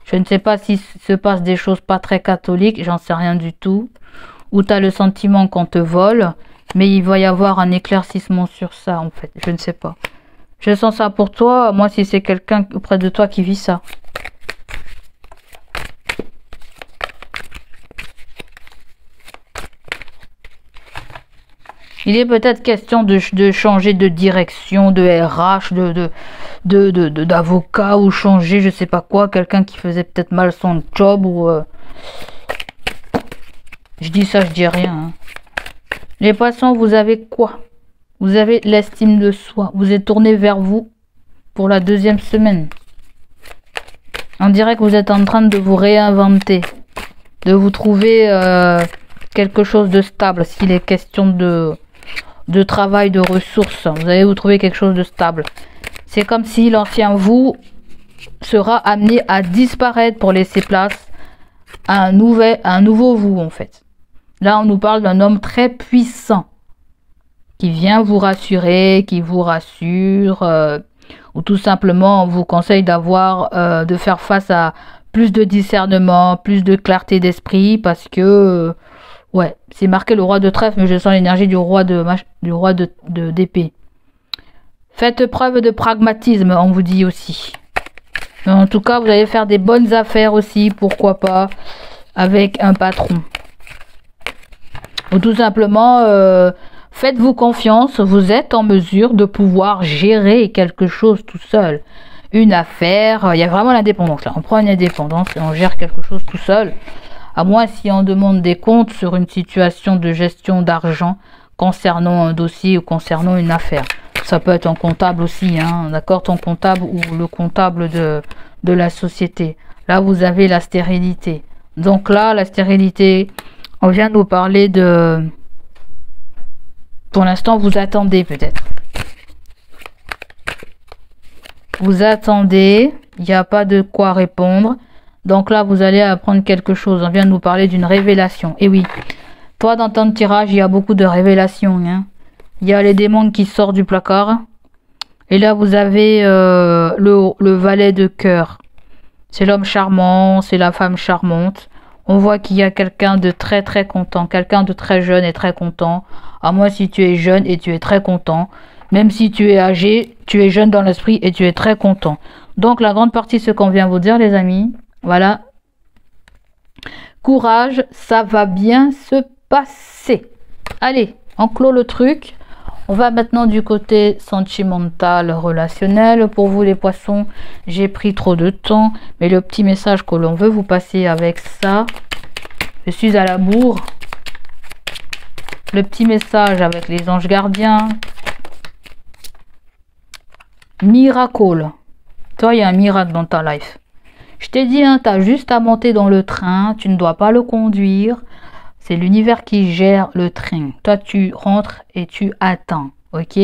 Je ne sais pas s'il se passe des choses pas très catholiques. J'en sais rien du tout. Ou tu as le sentiment qu'on te vole. Mais il va y avoir un éclaircissement sur ça, en fait. Je ne sais pas. Je sens ça pour toi. Moi, si c'est quelqu'un auprès de toi qui vit ça. Il est peut-être question de changer de direction, de RH, d'avocat ou changer je sais pas quoi, quelqu'un qui faisait peut-être mal son job ou... Je dis ça, je dis rien. Hein. Les poissons, vous avez quoi? Vous avez l'estime de soi. Vous êtes tourné vers vous pour la deuxième semaine. On dirait que vous êtes en train de vous réinventer, de vous trouver quelque chose de stable s'il est question de travail, de ressources. Vous allez vous trouver quelque chose de stable. C'est comme si l'ancien vous sera amené à disparaître pour laisser place à un nouveau vous, en fait. Là, on nous parle d'un homme très puissant qui vient vous rassurer, qui vous rassure, ou tout simplement on vous conseille de faire face à plus de discernement, plus de clarté d'esprit, parce que ouais, c'est marqué le roi de trèfle, mais je sens l'énergie du roi d'épée. Faites preuve de pragmatisme, on vous dit aussi. Mais en tout cas, vous allez faire des bonnes affaires aussi, pourquoi pas, avec un patron. Ou tout simplement, faites-vous confiance, vous êtes en mesure de pouvoir gérer quelque chose tout seul. Une affaire, il y a vraiment l'indépendance là. On prend une indépendance et on gère quelque chose tout seul. À moins si on demande des comptes sur une situation de gestion d'argent concernant un dossier ou concernant une affaire. Ça peut être un comptable aussi, hein, d'accord, ton comptable ou le comptable de la société. Là, vous avez la stérilité. Donc là, la stérilité, on vient de nous parler de... Pour l'instant, vous attendez peut-être. Vous attendez, il n'y a pas de quoi répondre. Donc là, vous allez apprendre quelque chose. On vient de nous parler d'une révélation. Et oui, toi, dans ton tirage, il y a beaucoup de révélations. Hein. Il y a les démons qui sortent du placard. Et là, vous avez le valet de cœur. C'est l'homme charmant, c'est la femme charmante. On voit qu'il y a quelqu'un de très très content. Quelqu'un de très jeune et très content. À moi, si tu es jeune et tu es très content. Même si tu es âgé, tu es jeune dans l'esprit et tu es très content. Donc, la grande partie, ce qu'on vient vous dire, les amis... Voilà. Courage, ça va bien se passer. Allez, on clôt le truc. On va maintenant du côté sentimental, relationnel. Pour vous les poissons, j'ai pris trop de temps. Mais le petit message que l'on veut vous passer avec ça. Je suis à la bourre. Le petit message avec les anges gardiens. Miracle. Toi, il y a un miracle dans ta life. Je t'ai dit, hein, tu as juste à monter dans le train, tu ne dois pas le conduire. C'est l'univers qui gère le train. Toi, tu rentres et tu attends, ok?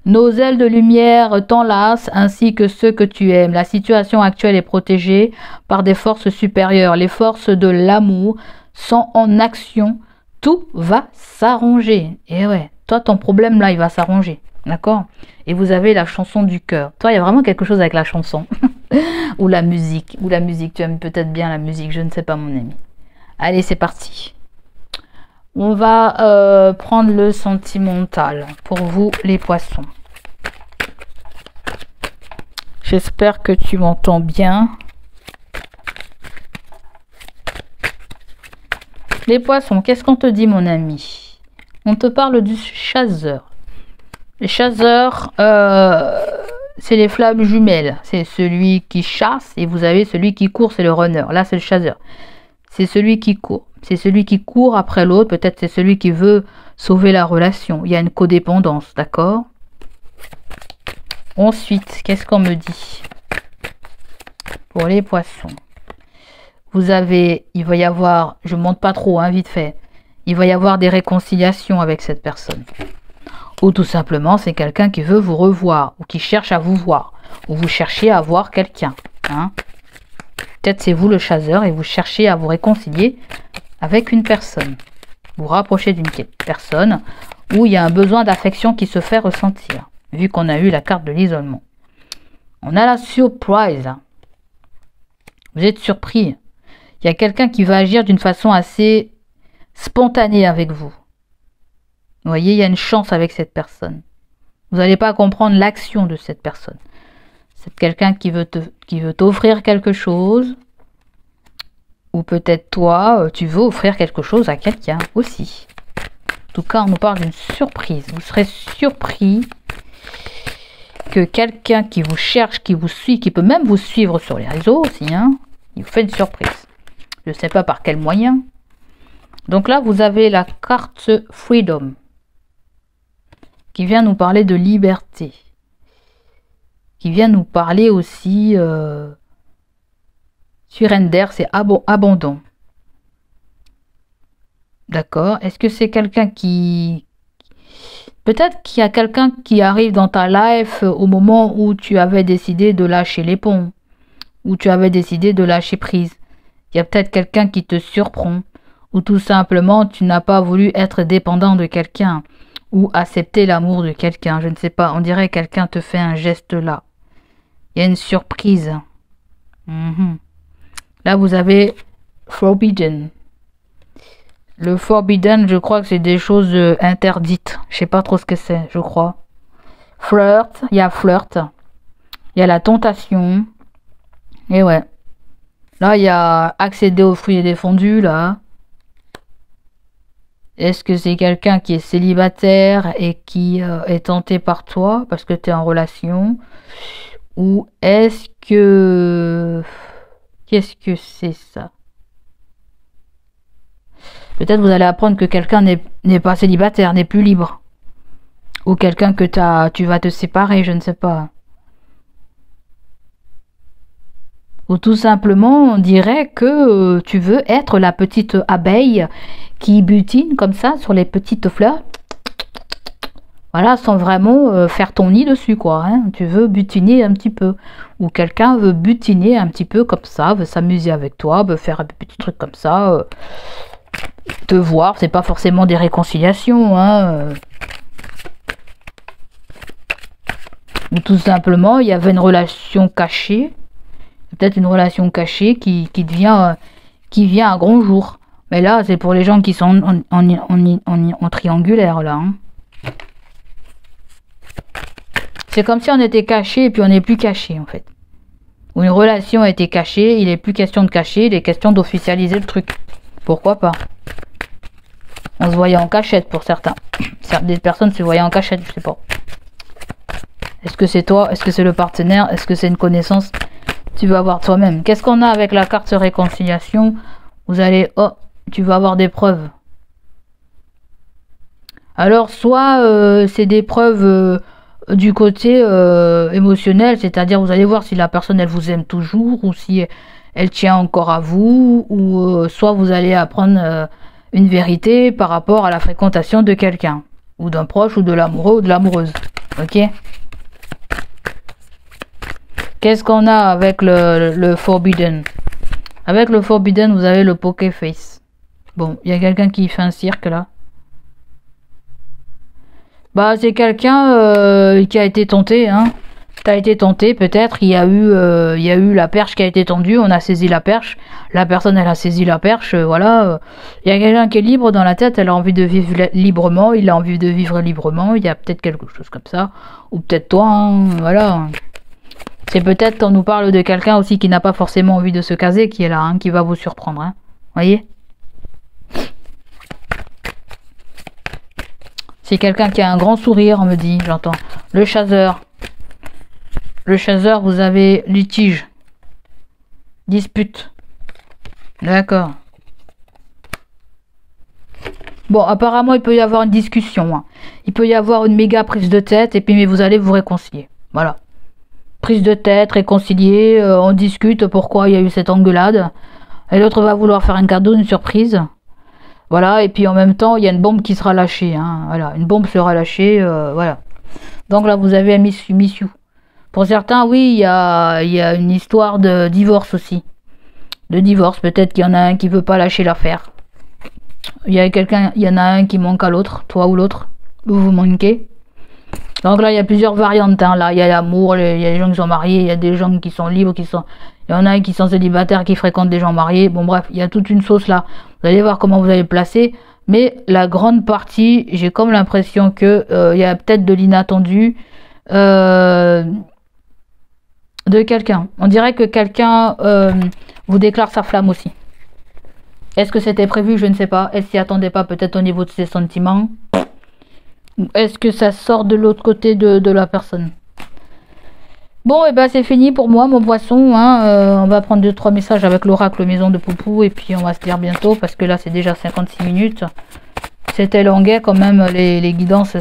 Nos ailes de lumière t'enlacent ainsi que ceux que tu aimes. La situation actuelle est protégée par des forces supérieures. Les forces de l'amour sont en action. Tout va s'arranger. Et ouais, toi, ton problème là, il va s'arranger. D'accord? Et vous avez la chanson du cœur. Toi, il y a vraiment quelque chose avec la chanson. Ou la musique. Tu aimes peut-être bien la musique. Je ne sais pas, mon ami. Allez, c'est parti. On va prendre le sentimental pour vous les poissons. J'espère que tu m'entends bien. Les poissons, qu'est-ce qu'on te dit mon ami? On te parle du chasseur. Les chasseurs, c'est les flammes jumelles. C'est celui qui chasse et vous avez celui qui court, c'est le runner. Là, c'est le chasseur. C'est celui qui court. C'est celui qui court après l'autre. Peut-être c'est celui qui veut sauver la relation. Il y a une codépendance, d'accord? Ensuite, qu'est-ce qu'on me dit? Pour les poissons. Vous avez, il va y avoir, je ne monte pas trop, hein, vite fait. Il va y avoir des réconciliations avec cette personne. Ou tout simplement, c'est quelqu'un qui veut vous revoir, ou qui cherche à vous voir, ou vous cherchez à voir quelqu'un. Hein. Peut-être c'est vous le chasseur et vous cherchez à vous réconcilier avec une personne. Vous rapprochez d'une personne où il y a un besoin d'affection qui se fait ressentir, vu qu'on a eu la carte de l'isolement. On a la surprise. Vous êtes surpris. Il y a quelqu'un qui va agir d'une façon assez spontanée avec vous. Vous voyez, il y a une chance avec cette personne. Vous n'allez pas comprendre l'action de cette personne. C'est quelqu'un qui veut t'offrir quelque chose. Ou peut-être toi, tu veux offrir quelque chose à quelqu'un aussi. En tout cas, on nous parle d'une surprise. Vous serez surpris que quelqu'un qui vous cherche, qui vous suit, qui peut même vous suivre sur les réseaux aussi, hein, il vous fait une surprise. Je ne sais pas par quel moyen. Donc là, vous avez la carte Freedom qui vient nous parler de liberté. Qui vient nous parler aussi surrender, c'est abandon. D'accord? Est-ce que c'est quelqu'un qui... Peut-être qu'il y a quelqu'un qui arrive dans ta life au moment où tu avais décidé de lâcher les ponts. Où tu avais décidé de lâcher prise. Il y a peut-être quelqu'un qui te surprend, ou tout simplement tu n'as pas voulu être dépendant de quelqu'un, ou accepter l'amour de quelqu'un, je ne sais pas, on dirait que quelqu'un te fait un geste là. Il y a une surprise. Là vous avez Forbidden. Le Forbidden, je crois que c'est des choses interdites, je sais pas trop ce que c'est, je crois. Flirt, il y a flirt, il y a la tentation, et ouais. Là, il y a accéder aux fruits défendus, là. Est-ce que c'est quelqu'un qui est célibataire et qui est tenté par toi parce que tu es en relation? Ou est-ce que... Qu'est-ce que c'est ça? Peut-être vous allez apprendre que quelqu'un n'est pas célibataire, n'est plus libre. Ou quelqu'un que tu vas te séparer, je ne sais pas. Ou tout simplement, on dirait que tu veux être la petite abeille qui butine comme ça sur les petites fleurs. Voilà, sans vraiment faire ton nid dessus, quoi. Hein. Tu veux butiner un petit peu. Ou quelqu'un veut butiner un petit peu comme ça, veut s'amuser avec toi, veut faire un petit truc comme ça. Te voir, c'est pas forcément des réconciliations. Hein. Ou tout simplement, il y avait une relation cachée. Peut-être une relation cachée qui vient un grand jour. Mais là, c'est pour les gens qui sont en triangulaire, là. Hein. C'est comme si on était caché et puis on n'est plus caché, en fait. Ou une relation a été cachée, il n'est plus question de cacher, il est question d'officialiser le truc. Pourquoi pas? On se voyait en cachette pour certains. Des personnes se voyaient en cachette, je sais pas. Est-ce que c'est toi? Est-ce que c'est le partenaire? Est-ce que c'est une connaissance? Tu vas voir toi-même. Qu'est-ce qu'on a avec la carte réconciliation? Vous allez... Oh, tu vas avoir des preuves. Alors, soit c'est des preuves du côté émotionnel, c'est-à-dire vous allez voir si la personne, elle vous aime toujours, ou si elle tient encore à vous, ou soit vous allez apprendre une vérité par rapport à la fréquentation de quelqu'un, ou d'un proche, ou de l'amoureux, ou de l'amoureuse. Ok? Qu'est-ce qu'on a avec le Forbidden? Avec le Forbidden, vous avez le Poker Face. Bon, il y a quelqu'un qui fait un cirque là. Bah, c'est quelqu'un qui a été tenté, hein. T'as été tenté, peut-être, il y a eu la perche qui a été tendue, on a saisi la perche, la personne elle a saisi la perche, voilà. Il y a quelqu'un qui est libre dans la tête, elle a envie de vivre librement, il a envie de vivre librement, il y a peut-être quelque chose comme ça, ou peut-être toi, hein, voilà. C'est peut-être, on nous parle de quelqu'un aussi qui n'a pas forcément envie de se caser, qui est là, hein, qui va vous surprendre, hein. Voyez? C'est quelqu'un qui a un grand sourire, on me dit, j'entends. Le chasseur. Le chasseur, vous avez litige. Dispute. D'accord. Bon, apparemment, il peut y avoir une discussion, hein. Il peut y avoir une méga prise de tête, et puis mais vous allez vous réconcilier. Voilà. Prise de tête, réconcilier, on discute pourquoi il y a eu cette engueulade. Et l'autre va vouloir faire un cadeau, une surprise. Voilà, et puis en même temps, il y a une bombe qui sera lâchée, hein. Voilà, une bombe sera lâchée, voilà. Donc là, vous avez un issue. Pour certains, oui, il y a une histoire de divorce aussi. De divorce, peut-être qu'il y en a un qui veut pas lâcher l'affaire. Il y en a un qui manque à l'autre, toi ou l'autre. Vous manquez. Donc là, il y a plusieurs variantes, hein. Là, il y a l'amour, il y a les gens qui sont mariés, il y a des gens qui sont libres, il y en a qui sont célibataires, qui fréquentent des gens mariés. Bon, bref, il y a toute une sauce là. Vous allez voir comment vous allez placer. Mais la grande partie, j'ai comme l'impression que il y a peut-être de l'inattendu de quelqu'un. On dirait que quelqu'un vous déclare sa flamme aussi. Est-ce que c'était prévu? Je ne sais pas. Est-ce qu'il n'y attendait pas peut-être au niveau de ses sentiments? Est-ce que ça sort de l'autre côté de la personne? Bon, et ben c'est fini pour moi, mon poisson, hein. On va prendre 2-3 messages avec l'oracle maison de Poupou et puis on va se dire bientôt parce que là c'est déjà 56 minutes. C'était longuet quand même les guidances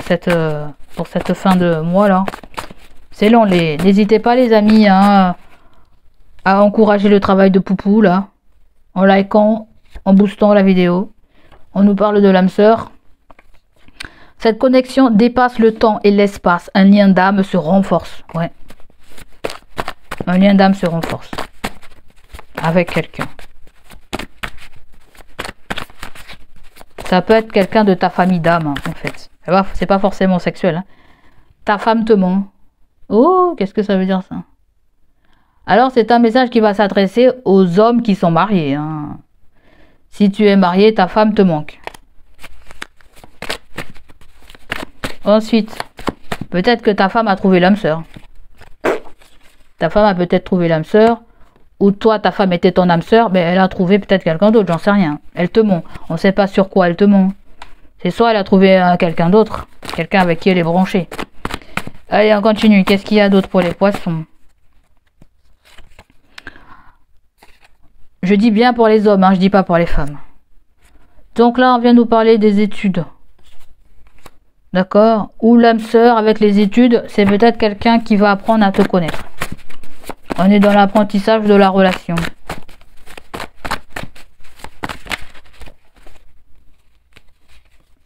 pour cette fin de mois là. C'est long, n'hésitez pas les amis, hein, à encourager le travail de Poupou là, en likant, en boostant la vidéo. On nous parle de l'âme sœur. Cette connexion dépasse le temps et l'espace. Un lien d'âme se renforce. Ouais. Un lien d'âme se renforce. Avec quelqu'un. Ça peut être quelqu'un de ta famille d'âme, hein, en fait. C'est pas forcément sexuel. Hein. Ta femme te ment. Oh, qu'est-ce que ça veut dire ça? Alors, c'est un message qui va s'adresser aux hommes qui sont mariés. Hein. Si tu es marié, ta femme te manque. Ensuite, peut-être que ta femme a trouvé l'âme sœur. Ta femme a peut-être trouvé l'âme sœur. Ou toi, ta femme était ton âme sœur, mais elle a trouvé peut-être quelqu'un d'autre, j'en sais rien. Elle te ment. On ne sait pas sur quoi elle te ment. C'est soit elle a trouvé quelqu'un d'autre, quelqu'un avec qui elle est branchée. Allez, on continue. Qu'est-ce qu'il y a d'autre pour les poissons? Je dis bien pour les hommes, hein, je dis pas pour les femmes. Donc là, on vient nous parler des études. D'accord? Ou l'âme sœur avec les études, c'est peut-être quelqu'un qui va apprendre à te connaître. On est dans l'apprentissage de la relation.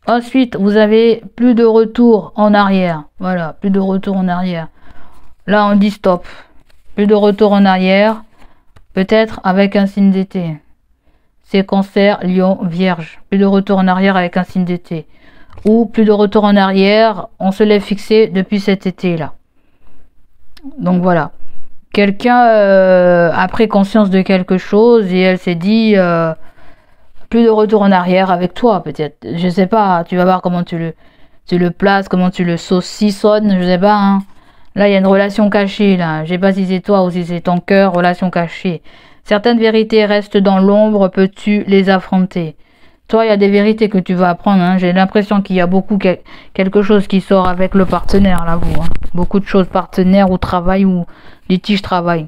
Ensuite, vous avez plus de retour en arrière. Voilà, plus de retour en arrière. Là, on dit stop. Plus de retour en arrière. Peut-être avec un signe d'été. C'est Cancer, Lion, Vierge. Plus de retour en arrière avec un signe d'été. Ou plus de retour en arrière, on se l'est fixé depuis cet été-là. Donc voilà. Quelqu'un a pris conscience de quelque chose et elle s'est dit plus de retour en arrière avec toi peut-être. Je sais pas, tu vas voir comment tu le places, comment tu le saucissonnes, je sais pas. Hein. Là, il y a une relation cachée là. Je sais pas si c'est toi ou si c'est ton cœur, relation cachée. Certaines vérités restent dans l'ombre, peux-tu les affronter? Toi, il y a des vérités que tu vas apprendre. Hein. J'ai l'impression qu'il y a quelque chose qui sort avec le partenaire là, vous. Hein. Beaucoup de choses, partenaire ou travail ou litige travail.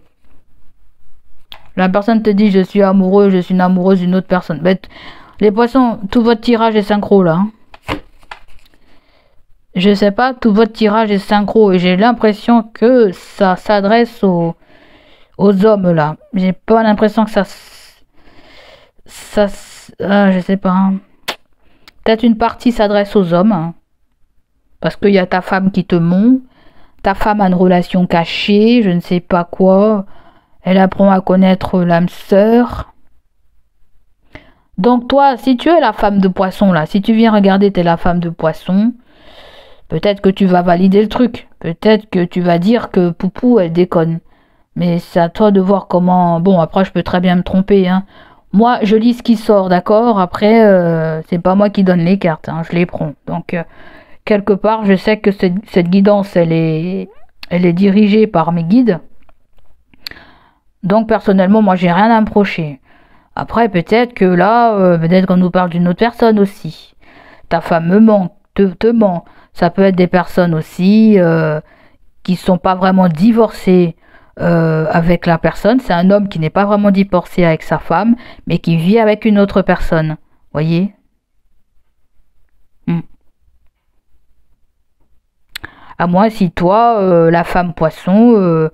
La personne te dit je suis amoureux, je suis une amoureuse d'une autre personne. Ben, les poissons, tout votre tirage est synchro là. Hein. Je sais pas, tout votre tirage est synchro et j'ai l'impression que ça s'adresse aux hommes là. J'ai pas l'impression que je sais pas. Hein. Peut-être une partie s'adresse aux hommes. Hein. Parce qu'il y a ta femme qui te ment. Ta femme a une relation cachée, je ne sais pas quoi. Elle apprend à connaître l'âme sœur. Donc toi, si tu es la femme de poisson là, si tu viens regarder, t'es la femme de poisson. Peut-être que tu vas valider le truc. Peut-être que tu vas dire que Poupou, elle déconne. Mais c'est à toi de voir comment... Bon, après, je peux très bien me tromper, hein. Moi, je lis ce qui sort, d'accord? Après, c'est pas moi qui donne les cartes, hein, je les prends. Donc, quelque part, je sais que cette guidance, elle est dirigée par mes guides. Donc, personnellement, moi, j'ai rien à me reprocher. Après, peut-être que là, peut-être qu'on nous parle d'une autre personne aussi. Ta femme me ment, te ment. Ça peut être des personnes aussi qui sont pas vraiment divorcées avec la personne. C'est un homme qui n'est pas vraiment divorcé avec sa femme, mais qui vit avec une autre personne. Voyez? Hmm. À moins si toi, la femme poisson,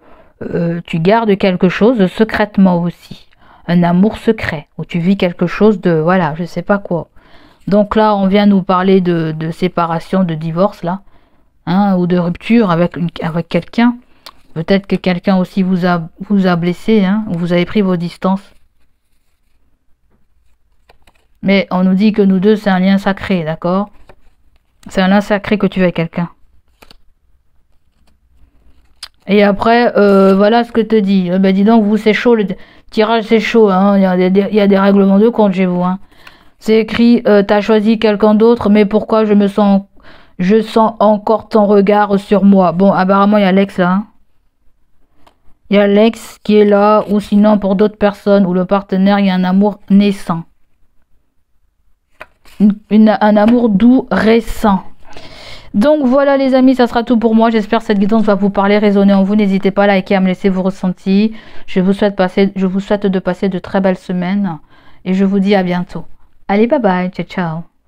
tu gardes quelque chose secrètement aussi. Un amour secret, où tu vis quelque chose de, voilà, je sais pas quoi. Donc là, on vient nous parler de séparation, de divorce, là, hein, ou de rupture avec quelqu'un. Peut-être que quelqu'un aussi vous a blessé, hein, ou vous avez pris vos distances. Mais on nous dit que nous deux, c'est un lien sacré, d'accord? C'est un lien sacré que tu as avec quelqu'un. Et après, voilà ce que te dit. Ben dis donc, vous, c'est chaud, le tirage, c'est chaud, hein. Il y a des règlements de compte chez vous, hein. C'est écrit, t'as choisi quelqu'un d'autre, mais pourquoi je sens encore ton regard sur moi. Bon, apparemment, il y a l'ex là, hein. Il y a l'ex qui est là, ou sinon pour d'autres personnes, ou le partenaire, il y a un amour naissant. Un amour doux, récent. Donc voilà les amis, ça sera tout pour moi. J'espère que cette guidance va vous parler, résonner en vous. N'hésitez pas à liker, à me laisser vos ressentis. Je vous souhaite de passer de très belles semaines. Et je vous dis à bientôt. Allez, bye bye, ciao ciao.